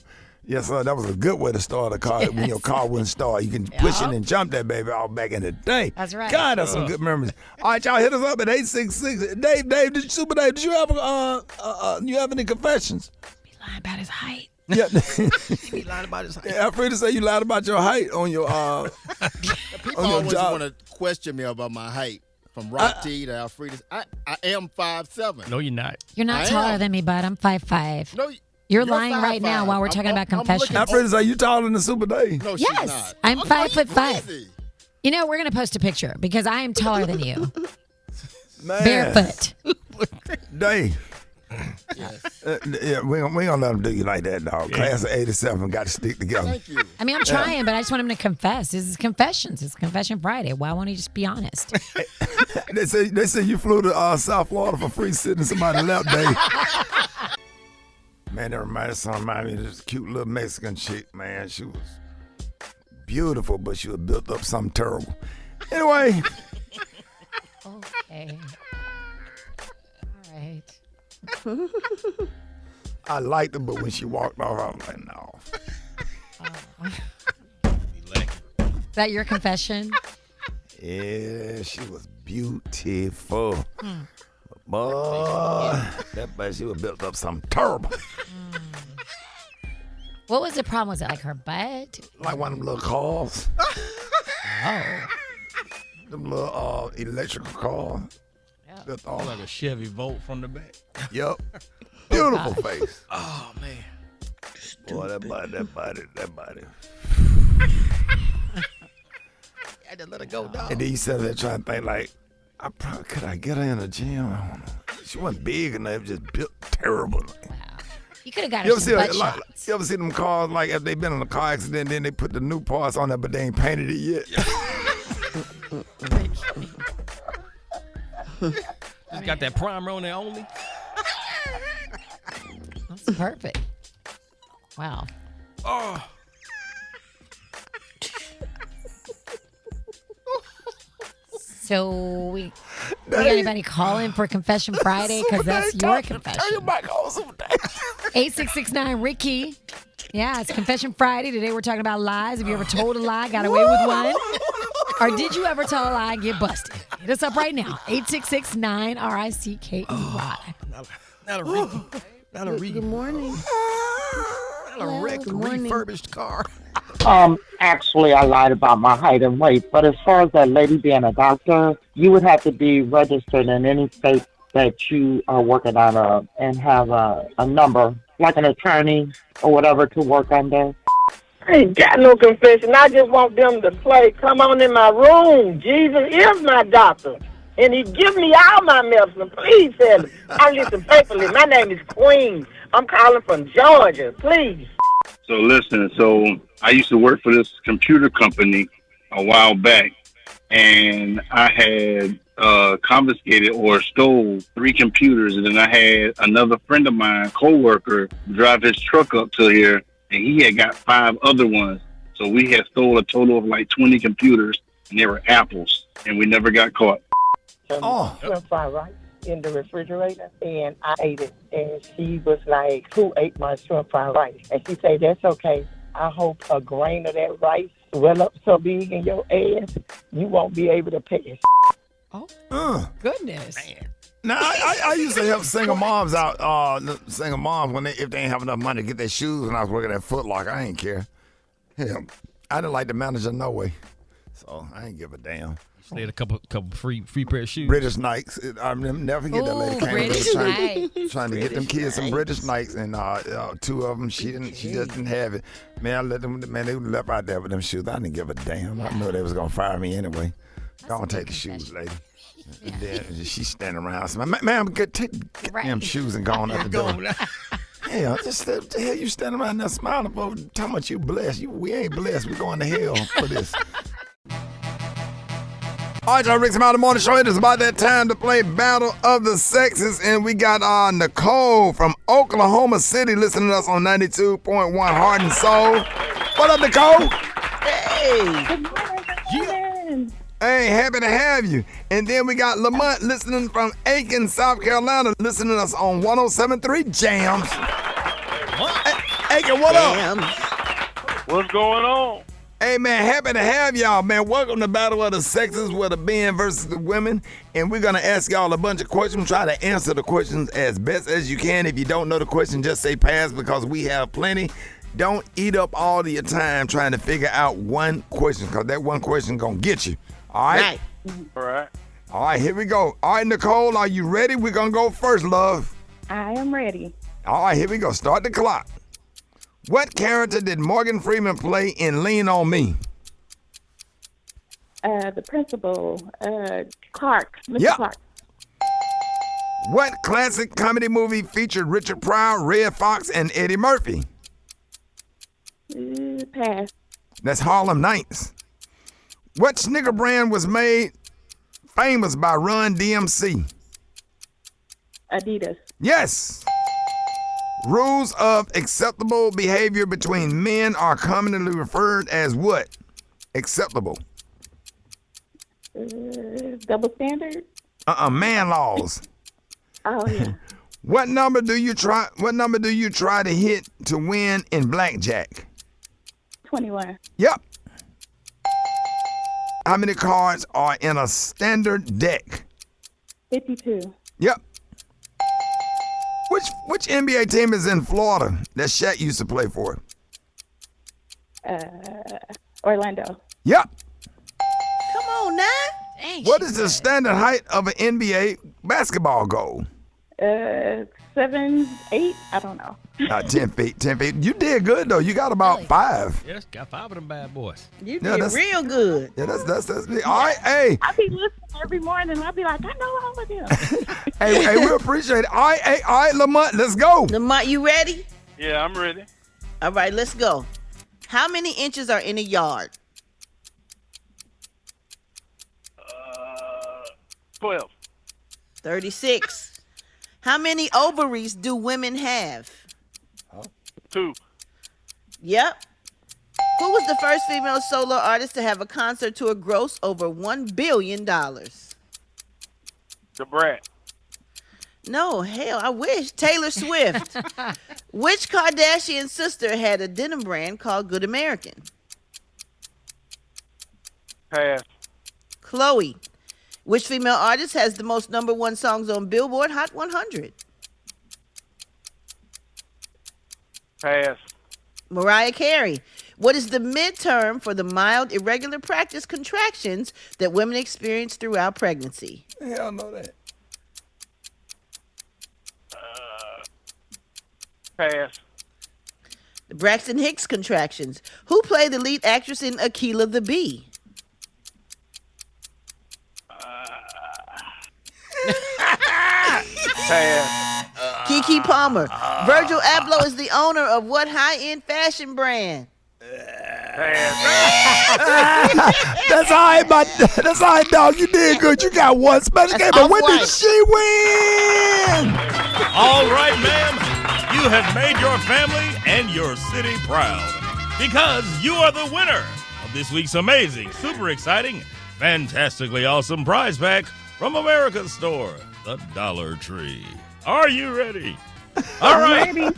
Yes, sir. That was a good way to start a car when your car wouldn't start. You can push it and jump that baby off back in the day. That's right. God, that's some good memories. All right, y'all, hit us up at 866. Dave, Super Dave, did you have any confessions? He lying about his height. Yeah. He lied about his height. Yeah, I'm afraid to say you lied about your height on your People always want to question me about my height. From Rock T to Alfreda's. I am 5'7". No, you're not. You're not taller than me, bud. I'm 5'5". No, You're lying right now while we're talking about confessions. Alfreda's, are you taller than Super Dave? No, she's Yes, not. I'm 5'5". You know, we're going to post a picture because I am taller than you. Man. Barefoot. Dave. We ain't gonna let them do you like that, dog. Class of 87 got to stick together. Thank you. I mean, I'm trying, but I just want him to confess. This is confessions. It's Confession Friday. Why won't he just be honest? They say you flew to South Florida for free sitting somebody's lap, Dave. Man, that reminded me of this cute little Mexican chick, man. She was beautiful, but she was built up something terrible. Anyway. Okay. All right. I liked her, but when she walked off, I was like, no. Is that your confession? Yeah, she was beautiful. Boy, she was built up something terrible. What was the problem? Was it like her butt? Like one of them little cars. Oh. Them little electrical cars. Yep. Like a Chevy Volt from the back. Yep. Beautiful face. Oh, man. Boy, that body. I had to let her go, dog. And then you sat there trying to think, like, could I get her in the gym? I don't know. She wasn't big enough, just built terrible. Wow. You could have got her some butt shots. You ever see them cars, like, if they been in a car accident, then they put the new parts on there, but they ain't painted it yet? Just got that primer on there only. That's perfect. Wow. Oh. So we got anybody calling for Confession Friday? Because that's your confession. Turn your mic on, Super Dave. 8669 Ricky. Yeah, it's Confession Friday. Today we're talking about lies. Have you ever told a lie, got away with one? Or did you ever tell a lie and get busted? Hit us up right now. 866-9-RICKEY. Not a Ricky. Not a Ricky. Good morning. Not a wrecked, refurbished car. Actually, I lied about my height and weight, but as far as that lady being a doctor, you would have to be registered in any state that you are working out of and have a number, like an attorney or whatever, to work under. I ain't got no confession. I just want them to play Come On In My Room. Jesus is my doctor. And he give me all my medicine. Please tell him. I listen faithfully. My name is Queen. I'm calling from Georgia. Please. So listen, I used to work for this computer company a while back, and I had confiscated or stole 3 computers, and then I had another friend of mine, co-worker, drive his truck up to here, and he had got 5 other ones. So we had stole a total of like 20 computers, and they were apples, and we never got caught. Shrimp fried rice in the refrigerator, and I ate it, and she was like, who ate my shrimp fried rice? And she said, that's okay. I hope a grain of that rice swell up so big in your ass, you won't be able to pay it. Goodness. Now, I used to help single moms out, single moms, if they ain't have enough money to get their shoes when I was working at Foot Locker. I ain't care. Hell, I didn't like the manager no way. So I ain't give a damn. She had a couple free pair of shoes. British Nikes. I'll never forget that lady trying to get them kids some British Nikes, and 2 of them she just didn't have it. Man, I let them. Man, they left out there with them shoes. I didn't give a damn. I knew they was gonna fire me anyway. Don't take the shoes, lady. And then she's standing around. So, man, take them shoes and going out the door. Hell, just the hell you standing around there smiling for? Talking about you blessed. We ain't blessed. We going to hell for this. All right, y'all, Rickey Smiley Morning Show. It is about that time to play Battle of the Sexes, and we got Nicole from Oklahoma City listening to us on 92.1 Heart and Soul. What up, Nicole? Hey. Hey, happy to have you. And then we got Lamont listening from Aiken, South Carolina, listening to us on 107.3 Jams. Hey, Aiken, what up? What's going on? Hey, man, happy to have y'all, man. Welcome to Battle of the Sexes with the men versus the women. And we're going to ask y'all a bunch of questions. Try to answer the questions as best as you can. If you don't know the question, just say pass because we have plenty. Don't eat up all of your time trying to figure out one question because that one question going to get you. All right? All right. All right, here we go. All right, Nicole, are you ready? We're going to go first, love. I am ready. All right, here we go. Start the clock. What character did Morgan Freeman play in Lean on Me? The principal, Clark, Mr. Clark. What classic comedy movie featured Richard Pryor, Red Fox, and Eddie Murphy? Pass. That's Harlem Nights. What sneaker brand was made famous by Run DMC? Adidas. Yes. Rules of acceptable behavior between men are commonly referred as what? Acceptable. Double standard? Man laws. Oh yeah. What number do you try to hit to win in blackjack? 21. Yep. How many cards are in a standard deck? 52. Yep. Which NBA team is in Florida that Shaq used to play for? Orlando. Yep. Come on now. What is the standard height of an NBA basketball goal? 7, 8. I don't know. 10 feet. 10 feet. You did good though. You got about 5. Yes, got 5 of them bad boys. You did real good. Yeah, that's me. All right, hey. I be listening every morning. I be like, I know all of them. hey, we appreciate it. All right, Lamont, let's go. Lamont, you ready? Yeah, I'm ready. All right, let's go. How many inches are in a yard? 12. 36. How many ovaries do women have? 2. Yep. Who was the first female solo artist to have a concert to a gross over $1 billion? The Brat. No, hell, I wish. Taylor Swift. Which Kardashian sister had a denim brand called Good American? Pass. Chloe. Which female artist has the most #1 songs on Billboard Hot 100? Pass. Mariah Carey. What is the midterm for the mild irregular practice contractions that women experience throughout pregnancy? Hell know that. Pass. The Braxton Hicks contractions. Who played the lead actress in Akilah the Bee? Pass. Keke Palmer. Virgil Abloh is the owner of what high-end fashion brand? That's all right, that's all right, dog. You did good. You got one special game, but when did she win? All right, ma'am. You have made your family and your city proud because you are the winner of this week's amazing, super exciting, fantastically awesome prize pack from America's store, the Dollar Tree. Are you ready? All right. Ready.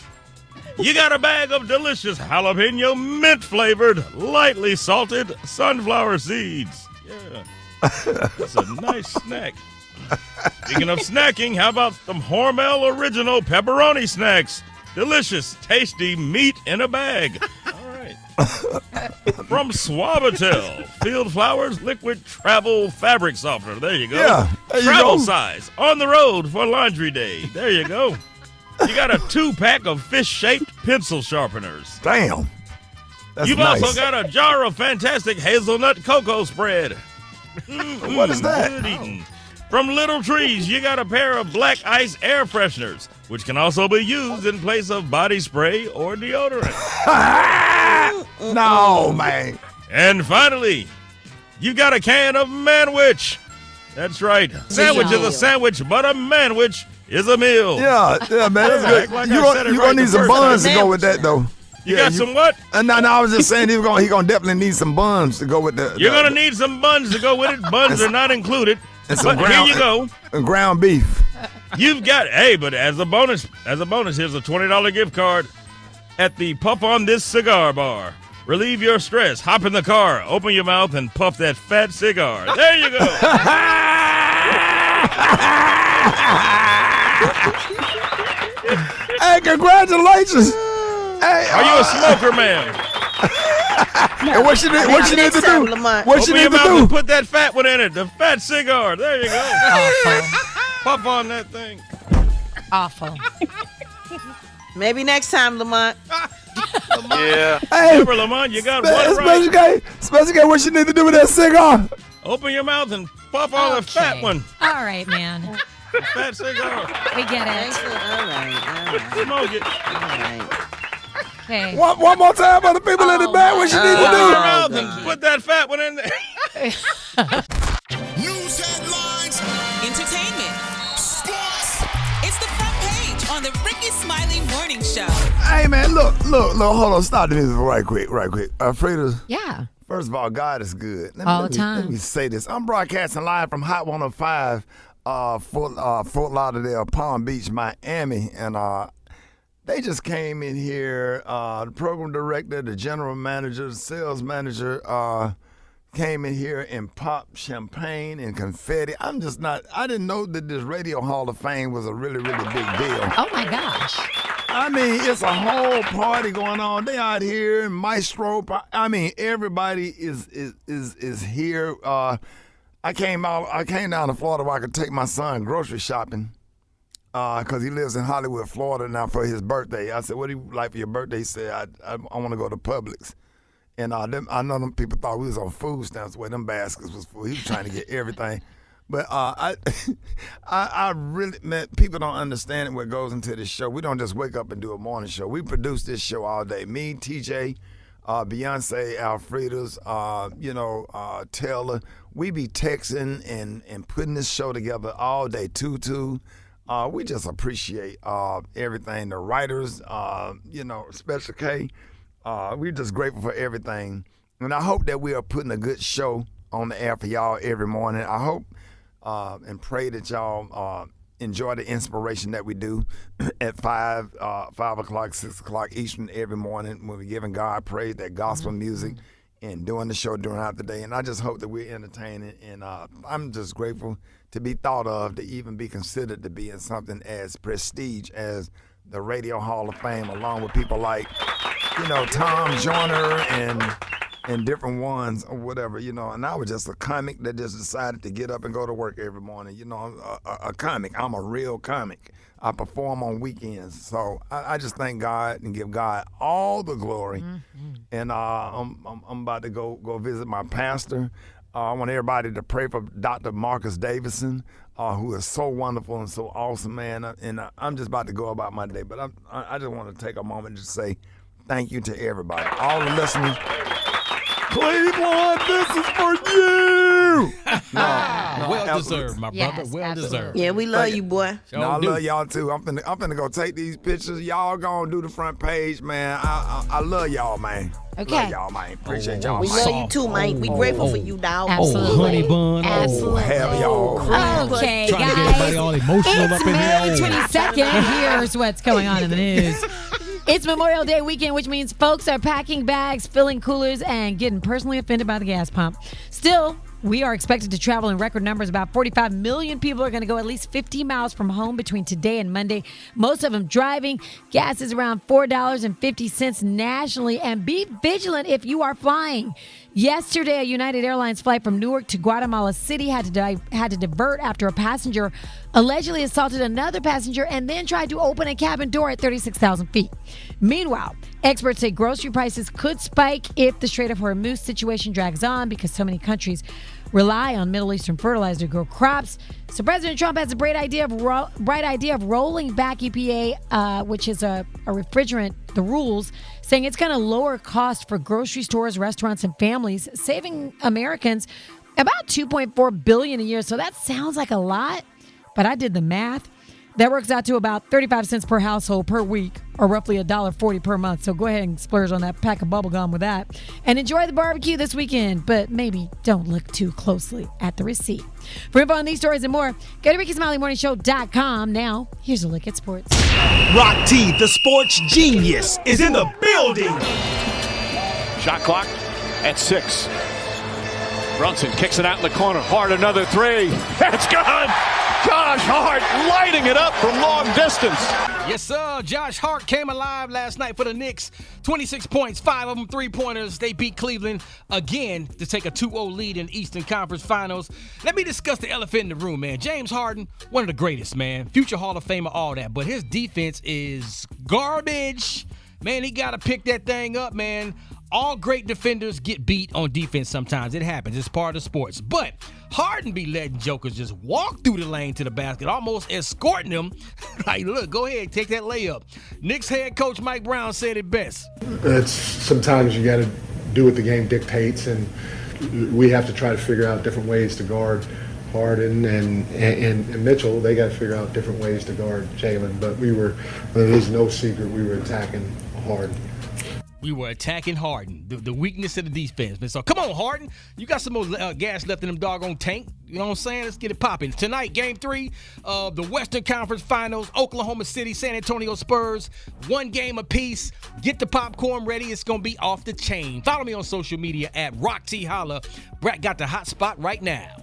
You got a bag of delicious jalapeno mint-flavored, lightly salted sunflower seeds. Yeah. That's a nice snack. Speaking of snacking, how about some Hormel Original Pepperoni Snacks? Delicious, tasty meat in a bag. All right. From Suavitel, Field Flowers Liquid Travel Fabric Softener. There you go. Yeah, there you Travel go. size, on the road for laundry day. There you go. You got a 2-pack of fish-shaped pencil sharpeners. Damn. That's You've nice. also got a jar of fantastic hazelnut cocoa spread. What is that? Good eating. From Little Trees, you got a pair of black ice air fresheners, which can also be used in place of body spray or deodorant. No, man. And finally, you got a can of Manwich. That's right. Sandwich is a sandwich, but a manwich is a meal. Yeah, man, that's good. Like You're gonna need some buns to go with that, though. You got some what? No, I was just saying he gonna definitely need some buns to go with the. You're gonna need some buns to go with it. Buns are not included. And some But here you go. Ground beef. You've got, but as a bonus, here's a $20 gift card at the Puff on This Cigar Bar. Relieve your stress. Hop in the car, open your mouth, and puff that fat cigar. There you go. Hey, congratulations. Hey, are you a smoker, man? And what you need to do? What you Open need your to mouth do? and put that fat one in it. The fat cigar. There you go. Puff on that thing. Awful. Maybe next time, Lamont. Yeah. Hey, Remember, Lamont, you got one right. Special guy, what you need to do with that cigar? Open your mouth and puff on the fat one. All right, man. The fat cigar. We get it. All right. Smoke it. All right. Okay. One more time for the people in the back. What you need to Open do? your mouth and put that fat one in there. News headlines, Entertainment. Sports. It's the front page on the Rickey Smiley Morning Show. Hey, man, look, hold on. Stop the music right quick. Frida's. Yeah. First of all, God is good. All the time. Let me say this. I'm broadcasting live from Hot 105, Fort Lauderdale, Palm Beach, Miami, and they just came in here. The program director, the general manager, the sales manager came in here and popped champagne and confetti. I didn't know that this Radio Hall of Fame was a really, really big deal. Oh, my gosh. I mean, it's a whole party going on. They out here, Maestro. I mean, everybody is here. I came down to Florida where I could take my son grocery shopping. Because he lives in Hollywood, Florida now for his birthday. I said, what do you like for your birthday? He said, I want to go to Publix. And I know them people thought we was on food stamps where them baskets was full. He was trying to get everything. But I really, man, people don't understand what goes into this show. We don't just wake up and do a morning show. We produce this show all day. Me, TJ, Beyonce, Alfreda's, Taylor. We be texting and putting this show together all day. Tutu. We just appreciate everything. The writers, Special K. We're just grateful for everything. And I hope that we are putting a good show on the air for y'all every morning. I hope and pray that y'all enjoy the inspiration that we do at 5 o'clock, 6 o'clock Eastern every morning when we're giving God praise, that gospel music, and doing the show throughout the day. And I just hope that we're entertaining. And I'm just grateful to be thought of, to even be considered to be in something as prestige as the Radio Hall of Fame, along with people like Tom Joyner and different ones or whatever, and I was just a comic that just decided to get up and go to work every morning. I'm a comic. I'm a real comic. I perform on weekends. So I just thank God and give God all the glory. And I'm about to go visit my pastor. I want everybody to pray for Dr. Marcus Davison, who is so wonderful and so awesome, man. And I'm just about to go about my day. But I just want to take a moment to say thank you to everybody. All the listeners. Cleveland, this is for you. Well deserved, my brother. Yes, Well deserved. Yeah, we love you, boy. I love y'all too. I'm finna go take these pictures. Y'all gonna do the front page, man. I love y'all, man. Okay. Love y'all, man. Appreciate y'all. We love you too, man. We grateful for you, dog. Absolutely. Honey bun. Oh, have y'all. Okay, Trying to get everybody all emotional it's up in May here. 22nd. Here's what's going on in the news. It's Memorial Day weekend, which means folks are packing bags, filling coolers, and getting personally offended by the gas pump. Still, we are expected to travel in record numbers. About 45 million people are going to go at least 50 miles from home between today and Monday. Most of them driving. Gas is around $4.50 nationally. And be vigilant if you are flying. Yesterday, a United Airlines flight from Newark to Guatemala City had to divert after a passenger allegedly assaulted another passenger and then tried to open a cabin door at 36,000 feet. Meanwhile, experts say grocery prices could spike if the Strait of Hormuz situation drags on because so many countries rely on Middle Eastern fertilizer to grow crops. So President Trump has a bright idea of rolling back EPA, which is a refrigerant, the rules, saying it's going to lower costs for grocery stores, restaurants, and families, saving Americans about $2.4 billion a year. So that sounds like a lot, but I did the math. That works out to about 35 cents per household per week, or roughly $1.40 per month. So go ahead and splurge on that pack of bubble gum with that. And enjoy the barbecue this weekend, but maybe don't look too closely at the receipt. For info on these stories and more, go to RickySmileyMorningShow.com. Now, here's a look at sports. Rock T, the sports genius, is in the building. Shot clock at 6. Brunson kicks it out in the corner. Hart, another three. It's gone. Josh Hart lighting it up from long distance. Yes, sir. Josh Hart came alive last night for the Knicks. 26 points, 5 of them three-pointers. They beat Cleveland again to take a 2-0 lead in Eastern Conference Finals. Let me discuss the elephant in the room, man. James Harden, one of the greatest, man. Future Hall of Famer, all that. But his defense is garbage. Man, he got to pick that thing up, man. All great defenders get beat on defense sometimes. It happens. It's part of sports. But Harden be letting jokers just walk through the lane to the basket, almost escorting them. Like, look, go ahead, take that layup. Knicks head coach Mike Brown said it best. It's sometimes you got to do what the game dictates, and we have to try to figure out different ways to guard Harden and Mitchell. They got to figure out different ways to guard Jalen. But it is no secret we were attacking Harden. We were attacking Harden, the weakness of the defense. So come on, Harden. You got some more gas left in them doggone tank. You know what I'm saying? Let's get it popping. Tonight, Game 3 of the Western Conference Finals, Oklahoma City, San Antonio Spurs. 1 game apiece. Get the popcorn ready. It's going to be off the chain. Follow me on social media at RockTHolla. Brat got the hot spot right now.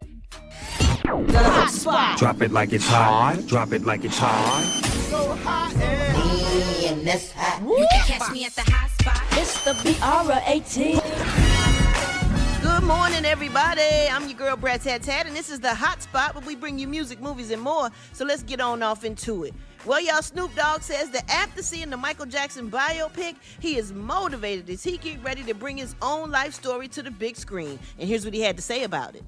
The hot spot. Drop it like it's hot. Drop it like it's hot. So hot and that's hot. You can catch me at the hot spot. It's the BRAT. Good morning, everybody. I'm your girl, Brat Tat Tat, and this is the hot spot where we bring you music, movies, and more. So let's get on off into it. Well, y'all, Snoop Dogg says that after seeing the Michael Jackson biopic, he is motivated as he get ready to bring his own life story to the big screen. And here's what he had to say about it.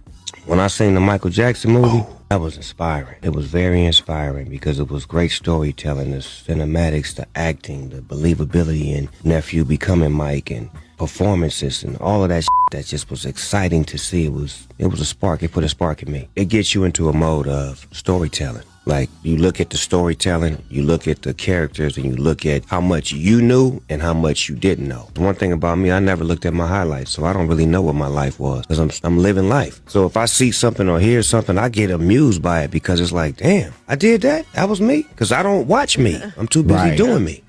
When I seen the Michael Jackson movie, that was inspiring. It was very inspiring because it was great storytelling, the cinematics, the acting, the believability in nephew becoming Mike, and performances and all of that that just was exciting to see. It was a spark. It put a spark in me. It gets you into a mode of storytelling. Like, you look at the storytelling, you look at the characters, and you look at how much you knew and how much you didn't know. One thing about me, I never looked at my highlights, so I don't really know what my life was, because I'm living life. So if I see something or hear something, I get amused by it, because it's like, damn, I did that? That was me? Because I don't watch me. I'm too busy doing me.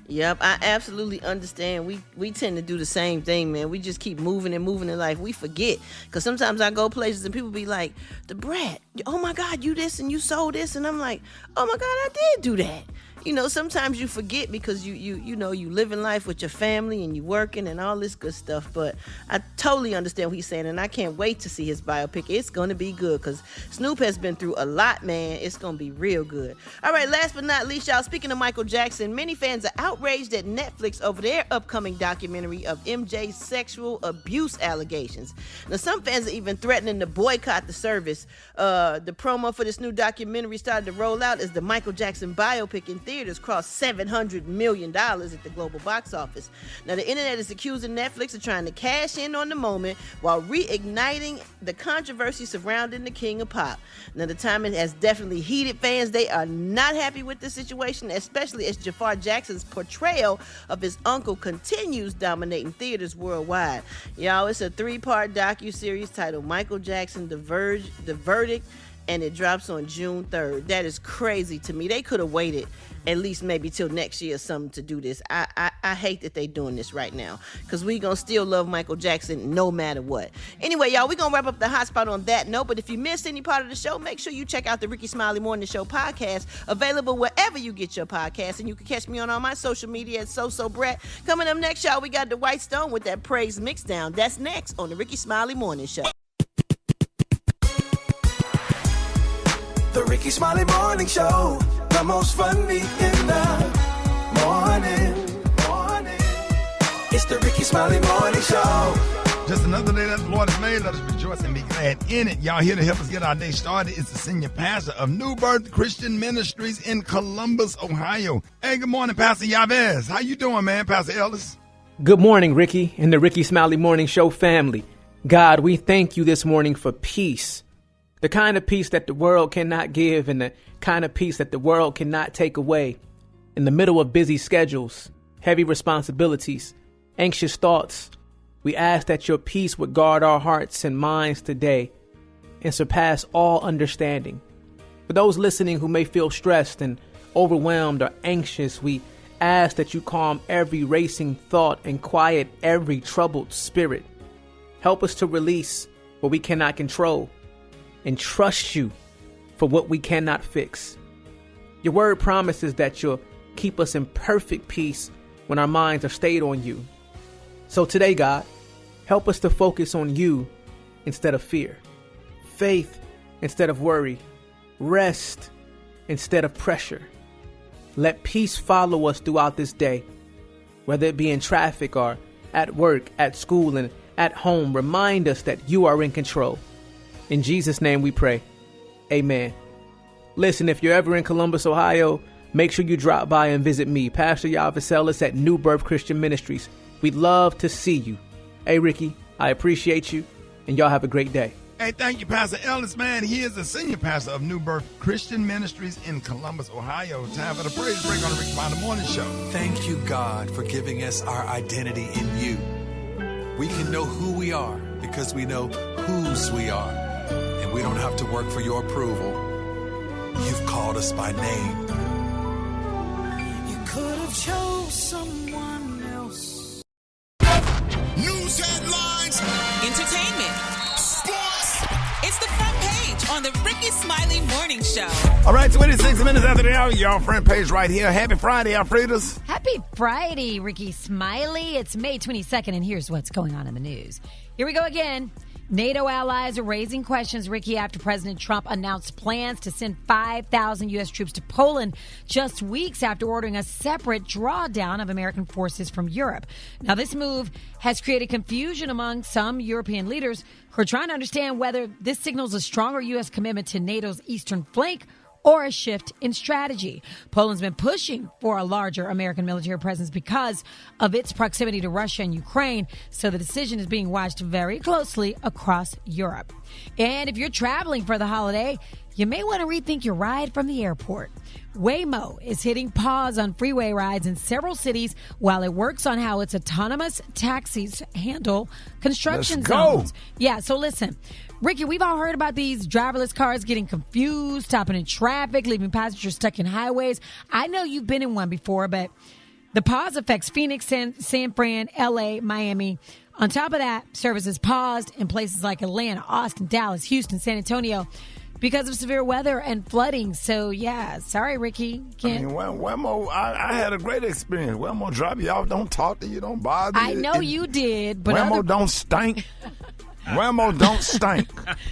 Yep, I absolutely understand. We tend to do the same thing, man. We just keep moving and moving in life. We forget. Because sometimes I go places and people be like, the Brat, oh my God, you this and you sold this. And I'm like, oh my God, I did do that. sometimes you forget because you living life with your family and you working and all this good stuff. But I totally understand what he's saying, and I can't wait to see his biopic. It's going to be good because Snoop has been through a lot, man. It's going to be real good. All right, last but not least, y'all, speaking of Michael Jackson, many fans are outraged at Netflix over their upcoming documentary of MJ's sexual abuse allegations. Now, some fans are even threatening to boycott the service. The promo for this new documentary started to roll out as the Michael Jackson biopic in theaters crossed $700 million at the global box office. Now, the internet is accusing Netflix of trying to cash in on the moment while reigniting the controversy surrounding the King of Pop. Now, the timing has definitely heated fans. They are not happy with the situation, especially as Jafar Jackson's portrayal of his uncle continues dominating theaters worldwide. Y'all, it's a 3-part docuseries titled Michael Jackson, The Verdict, and it drops on June 3rd. That is crazy to me. They could have waited at least maybe till next year or something to do this. I hate that they doing this right now because we going to still love Michael Jackson no matter what. Anyway, y'all, we going to wrap up the hot spot on that note, but if you missed any part of the show, make sure you check out the Rickey Smiley Morning Show podcast, available wherever you get your podcasts, and you can catch me on all my social media at Brat. Coming up next, y'all, we got the White Stone with that Praise Mixdown. That's next on the Rickey Smiley Morning Show. The Rickey Smiley Morning Show, the most funny in the morning. It's the Rickey Smiley Morning Show. Just another day that the Lord has made. Let us rejoice and be glad in it. Y'all here to help us get our day started. It's the senior pastor of New Birth Christian Ministries in Columbus, Ohio. Hey, good morning, Pastor Yavez. How you doing, man, Pastor Ellis? Good morning, Ricky and the Rickey Smiley Morning Show family. God, we thank you this morning for peace. The kind of peace that the world cannot give and the kind of peace that the world cannot take away. In the middle of busy schedules, heavy responsibilities, anxious thoughts, we ask that your peace would guard our hearts and minds today and surpass all understanding. For those listening who may feel stressed and overwhelmed or anxious, we ask that you calm every racing thought and quiet every troubled spirit. Help us to release what we cannot control and trust you for what we cannot fix. Your word promises that you'll keep us in perfect peace when our minds are stayed on you. So today, God, help us to focus on you instead of fear, faith instead of worry, rest instead of pressure. Let peace follow us throughout this day, whether it be in traffic or at work, at school, and at home. Remind us that you are in control. In Jesus' name we pray. Amen. Listen, if you're ever in Columbus, Ohio, make sure you drop by and visit me, Pastor Yavez Ellis at New Birth Christian Ministries. We'd love to see you. Hey, Ricky, I appreciate you, and y'all have a great day. Hey, thank you, Pastor Ellis, man. He is the senior pastor of New Birth Christian Ministries in Columbus, Ohio. Time for the praise break on the Rickey Smiley Morning Show. Thank you, God, for giving us our identity in you. We can know who we are because we know whose we are. And we don't have to work for your approval. You've called us by name. You could have chose someone else. News headlines, entertainment, sports. It's the front page on the Rickey Smiley Morning Show. All right, 26 minutes after the hour, y'all, front page right here. Happy Friday, Alfredas. Happy Friday, Rickey Smiley. It's May 22nd, and here's what's going on in the news. Here we go again. NATO allies are raising questions, Ricky, after President Trump announced plans to send 5,000 U.S. troops to Poland just weeks after ordering a separate drawdown of American forces from Europe. Now, this move has created confusion among some European leaders who are trying to understand whether this signals a stronger U.S. commitment to NATO's eastern flank or a shift in strategy. Poland's been pushing for a larger American military presence because of its proximity to Russia and Ukraine, so the decision is being watched very closely across Europe. And if you're traveling for the holiday, you may want to rethink your ride from the airport. Waymo is hitting pause on freeway rides in several cities while it works on how its autonomous taxis handle construction zones. Yeah, so listen. Ricky, we've all heard about these driverless cars getting confused, stopping in traffic, leaving passengers stuck in highways. I know you've been in one before, but the pause affects Phoenix, San Fran, L.A., Miami. On top of that, services paused in places like Atlanta, Austin, Dallas, Houston, San Antonio. because of severe weather and flooding. So, yeah, sorry, Ricky. Can't. I mean, Wemo, I had a great experience. Wemo drop you off, don't talk to you, don't bother you. I know you did, but Wemo don't stink. Wemo don't stink.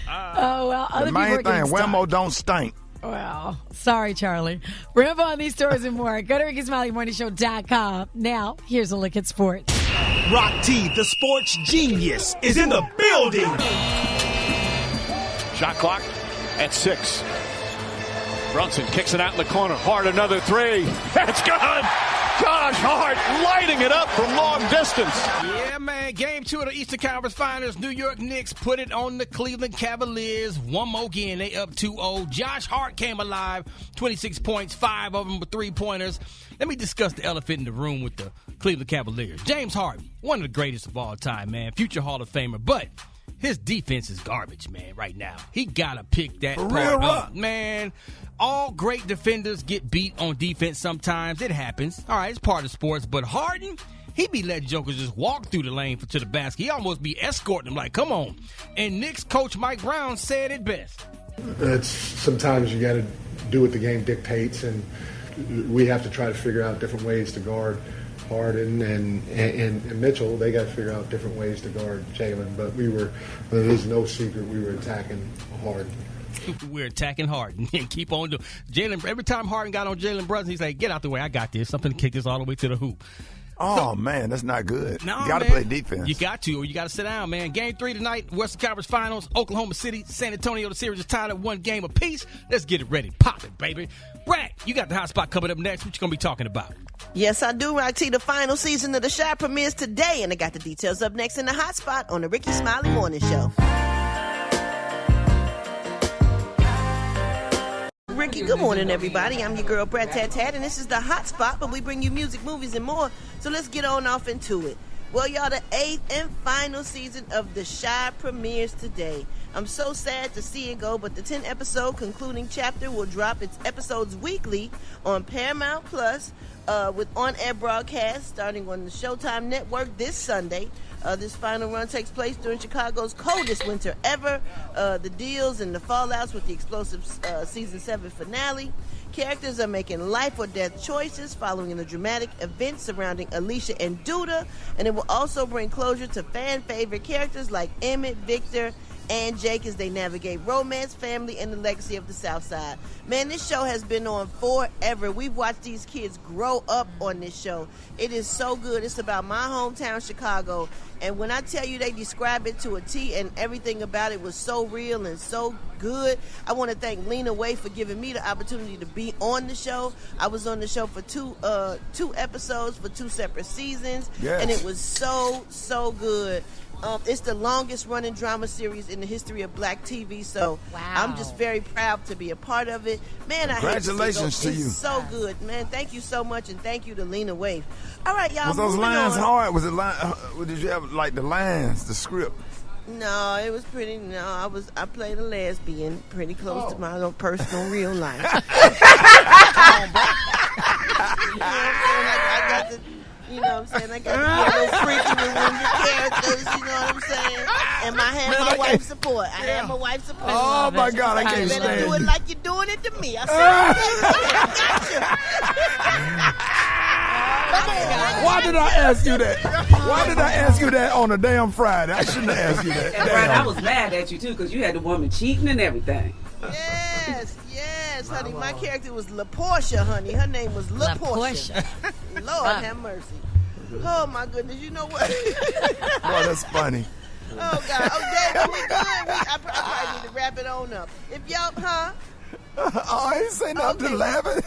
Oh, well, other The people main are getting thing, Wemo don't stink. Well, sorry, Charlie. For info on these stories and more, go to RickySmileyMorningShow.com. Now, here's a look at sports. Rock T, the sports genius, is in the building. Shot clock at 6. Brunson kicks it out in the corner. Hart, another 3. It's good. Josh Hart lighting it up from long distance. Yeah, man. Game 2 of the Eastern Conference Finals. New York Knicks put it on the Cleveland Cavaliers. One more again. They up 2-0. Josh Hart came alive. 26 points, 5 of them with 3-pointers. Let me discuss the elephant in the room with the Cleveland Cavaliers. James Harden, one of the greatest of all time, man. Future Hall of Famer. But his defense is garbage, man, right now. He got to pick that part up. Man, all great defenders get beat on defense sometimes. It happens. All right, it's part of sports. But Harden, he be letting jokers just walk through the lane to the basket. He almost be escorting them like, come on. And Knicks coach Mike Brown said it best. It's sometimes you got to do what the game dictates, and we have to try to figure out different ways to guard Harden and Mitchell. They got to figure out different ways to guard Jalen. But there's no secret we were attacking Harden. We're attacking Harden and keep on doing. Jalen, every time Harden got on Jalen Brunson, he's like, get out the way, I got this. Something to kick this all the way to the hoop. Oh, man, that's not good. No, you got to man. play defense. You got to, or you got to sit down, man. Game 3 tonight, Western Conference Finals, Oklahoma City, San Antonio. The series is tied at 1 game apiece. Let's get it ready. Pop it, baby. Brat, you got the hot spot coming up next. What you going to be talking about? Yes, I do, Rock T. The final season of the Shy premieres today, and I got the details up next in the hot spot on the Rickey Smiley Morning Show. Ricky, good morning, everybody. I'm your girl, Brat Tat Tat, and this is the hot spot, but we bring you music, movies, and more. So let's get on off into it. Well, y'all, the 8th and final season of The Shy premieres today. I'm so sad to see it go, but the 10-episode concluding chapter will drop its episodes weekly on Paramount Plus with on-air broadcasts starting on the Showtime network this Sunday. This final run takes place during Chicago's coldest winter ever. The deals and the fallouts with the explosive season 7 finale. Characters are making life or death choices following the dramatic events surrounding Alicia and Duda, and it will also bring closure to fan favorite characters like Emmett, Victor, and Jake as they navigate romance, family, and the legacy of the South Side. Man, this show has been on forever. We've watched these kids grow up on this show. It is so good. It's about my hometown, Chicago. And when I tell you they describe it to a T and everything about it was so real and so good, I want to thank Lena Waithe for giving me the opportunity to be on the show. I was on the show for two episodes for 2 separate seasons. Yes. And it was so good. It's the longest running drama series in the history of black TV, so I'm just very proud to be a part of it. Man, congratulations to you. It's so good, man. Thank you so much, and thank you to Lena Waithe. All right, y'all. Was those lines hard? Was it did you have like the lines, the script? No, it was pretty. No, I played a lesbian, pretty close to my own personal real life. I got to. You know what I'm saying? I got to get a little freaky with one of the characters, you know what I'm saying? And I had my wife's support. I had my wife's support. Oh, my God, I can't stand you. better do it like you're doing it to me. I said, I got you. Why did I ask you that? Why did I ask you that on a damn Friday? I shouldn't have asked you that. And Brian, I was mad at you, too, because you had the woman cheating and everything. Yes, honey. My character was LaPortia, honey. Her name was LaPortia. Lord have mercy. Oh, my goodness. You know what? Oh, that's funny. Oh, God. Oh, Dave, are we good? I probably need to wrap it on up. If y'all, I ain't saying nothing to laughing.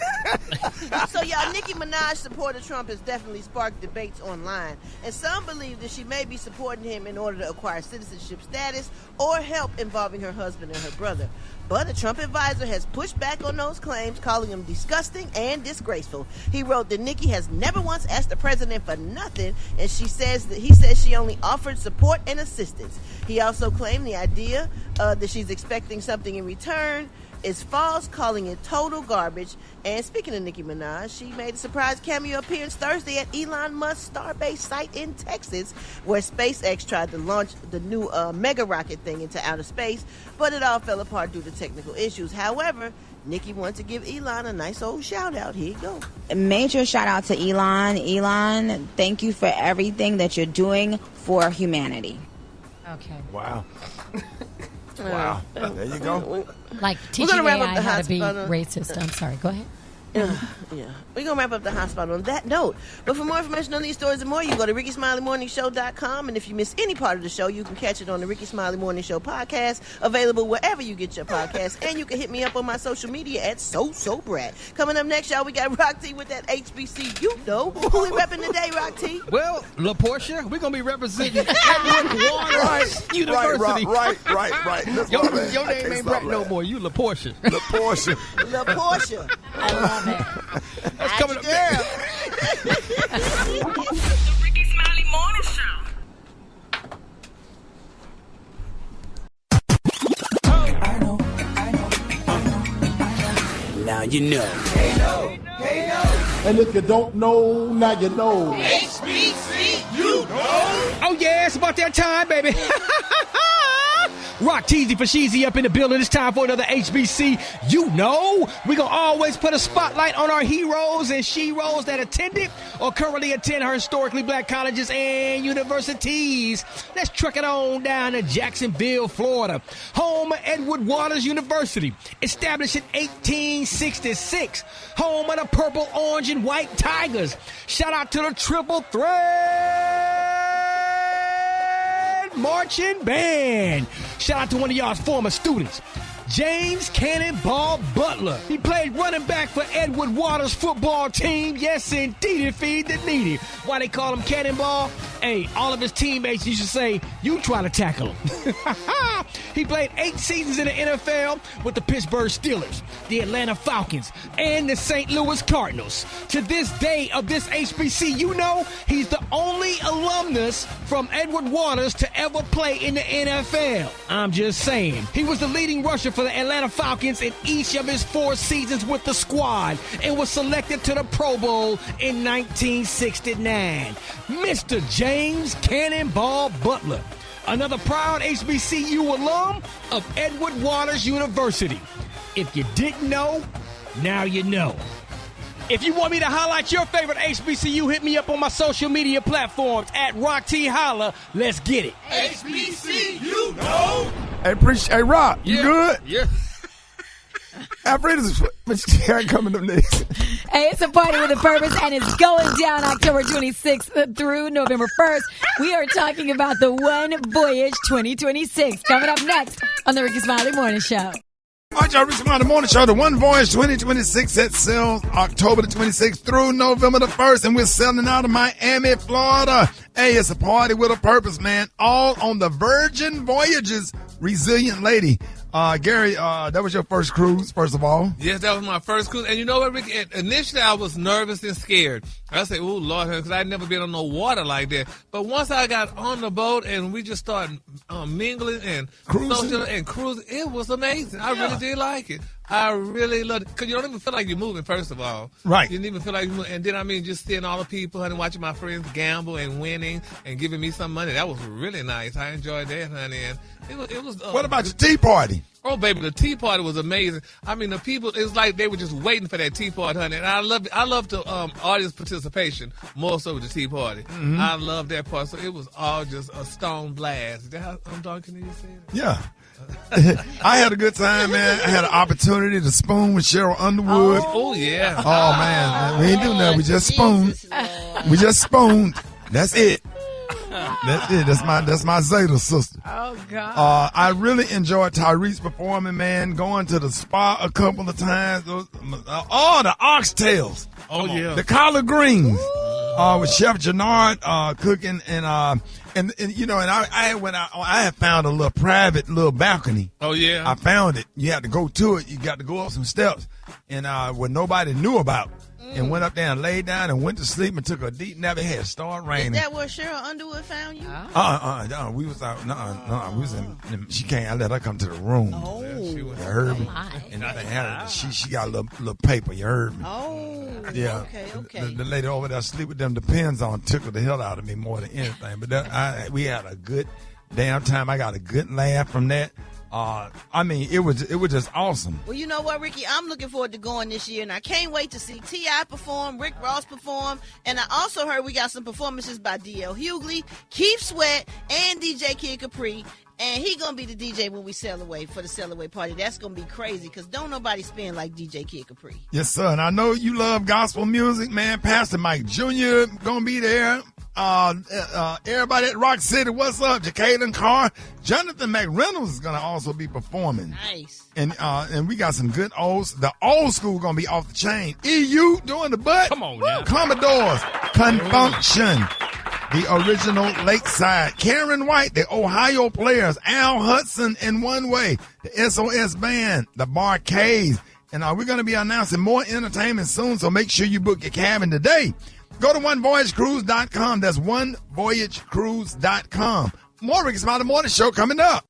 So, y'all, Nicki Minaj's support of Trump has definitely sparked debates online. And some believe that she may be supporting him in order to acquire citizenship status or help involving her husband and her brother. But a Trump advisor has pushed back on those claims, calling them disgusting and disgraceful. He wrote that Nicki has never once asked the president for nothing, and he says she only offered support and assistance. He also claimed the idea that she's expecting something in return is false, calling it total garbage. And speaking of Nicki Minaj, she made a surprise cameo appearance Thursday at Elon Musk's Starbase site in Texas, where SpaceX tried to launch the new mega rocket thing into outer space, but it all fell apart due to technical issues. However, Nicki wanted to give Elon a nice old shout out. Here you go. A major shout out to Elon. Elon, thank you for everything that you're doing for humanity. Okay. Wow. Wow. There you go. Like teaching AI how to be racist. I'm sorry. Go ahead. Yeah. We're going to wrap up the hotspot on that note. But for more information on these stories and more, you can go to RickySmileyMorningShow.com. And if you miss any part of the show, you can catch it on the Rickey Smiley Morning Show podcast, available wherever you get your podcasts. And you can hit me up on my social media at Brat. Coming up next, y'all, we got Rock T with that HBCU. You know. Who we repping today, Rock T? Well, La Portia, we're going to be representing Edward Waters University. Right. Your name ain't Brat no more. You La Portia. La Portia. La Portia. I love it. That's coming up next. The Rickey Smiley Morning Show. Now you know. And if you don't know, now you know. HBCU. Oh yeah, it's about that time, baby. Rock Teasy for Sheezy up in the building. It's time for another HBC. You know, we're going to always put a spotlight on our heroes and she-ros that attended or currently attend our historically black colleges and universities. Let's truck it on down to Jacksonville, Florida. Home of Edward Waters University, established in 1866. Home of the purple, orange, and white Tigers. Shout out to the Triple Threat Marching Band. Shout out to one of y'all's former students, James Cannonball Butler. He played running back for Edward Waters' football team. Yes, indeed, feed the needy. Why they call him Cannonball? Hey, all of his teammates used to say, you try to tackle him. He played 8 seasons in the NFL with the Pittsburgh Steelers, the Atlanta Falcons, and the St. Louis Cardinals. To this day of this HBC, you know, he's the only alumnus from Edward Waters to ever play in the NFL. I'm just saying. He was the leading rusher for the Atlanta Falcons in each of his 4 seasons with the squad and was selected to the Pro Bowl in 1969. Mr. James Cannonball Butler, another proud HBCU alum of Edward Waters University. If you didn't know, now you know. If you want me to highlight your favorite HBCU, hit me up on my social media platforms at Rock T Holla. Let's get it. HBCU, know. Hey, Rock, you good? Yeah. Alfreda's coming up next. Hey, it's a party with a purpose, and it's going down October 26th through November 1st. We are talking about the One Voyage 2026. Coming up next on the Rickey Smiley Morning Show. All right, y'all, Rickey Smiley Morning Show, the One Voyage 2026 that sells October the 26th through November the 1st, and we're selling out of Miami, Florida. Hey, it's a party with a purpose, man. All on the Virgin Voyages Resilient Lady. Gary, that was your first cruise, first of all. Yes, that was my first cruise. And you know what, Ricky? Initially, I was nervous and scared. I said, oh, Lord, because I'd never been on no water like that. But once I got on the boat and we just started mingling and social and cruising, it was amazing. I really did like it. I really loved it. Because you don't even feel like you're moving, first of all. Right. You didn't even feel like you're moving. And then, just seeing all the people, honey, watching my friends gamble and winning and giving me some money. That was really nice. I enjoyed that, honey. And it was what about your tea party? Oh, baby, the tea party was amazing. I mean, the people, it's like they were just waiting for that tea party, honey. And I love the audience participation more so with the tea party. Mm-hmm. I love that part. So it was all just a stone blast. Is that how Duncan you say it? Yeah. I had a good time, man. I had an opportunity to spoon with Cheryl Underwood. Oh yeah. Oh, man. We ain't do nothing. We just spooned. We just spooned. That's it. That's it. That's my Zeta sister. Oh, God. I really enjoyed Tyrese performing, man. Going to the spa a couple of times. The oxtails. Oh, yeah. The collard greens. With Chef Jannard cooking and I had found a little private little balcony. Oh yeah. I found it. You had to go to it. You got to go up some steps and where nobody knew about. And went up there and laid down and went to sleep and took a deep nap. It had started raining. Is that where Cheryl Underwood found you? We was out. No, we was in. She can't. I let her come to the room. Oh. You heard me? And they had she got a little paper. You heard me? Oh, yeah. Okay. The lady over there sleep with them depends on tickled the hell out of me more than anything. But we had a good damn time. I got a good laugh from that. I mean, it was just awesome. Well, you know what, Ricky? I'm looking forward to going this year, and I can't wait to see T.I. perform, Rick Ross perform, and I also heard we got some performances by D.L. Hughley, Keith Sweat, and DJ Kid Capri. And he gonna be the DJ when we sail away for the sail away party. That's gonna be crazy because don't nobody spin like DJ Kid Capri. Yes, sir. And I know you love gospel music, man. Pastor Mike Jr. gonna be there. Everybody at Rock City, what's up? Jacaden Carr, Jonathan McReynolds is gonna also be performing. Nice. And we got some good the old school gonna be off the chain. EU doing the butt. Come on now. Commodores, Confunction. The original Lakeside, Karen White, the Ohio Players, Al Hudson in One Way, the SOS Band, the Barcades. And we're going to be announcing more entertainment soon, so make sure you book your cabin today. Go to OneVoyageCruise.com. That's OneVoyageCruise.com. More Rickey Smiley Morning Show coming up.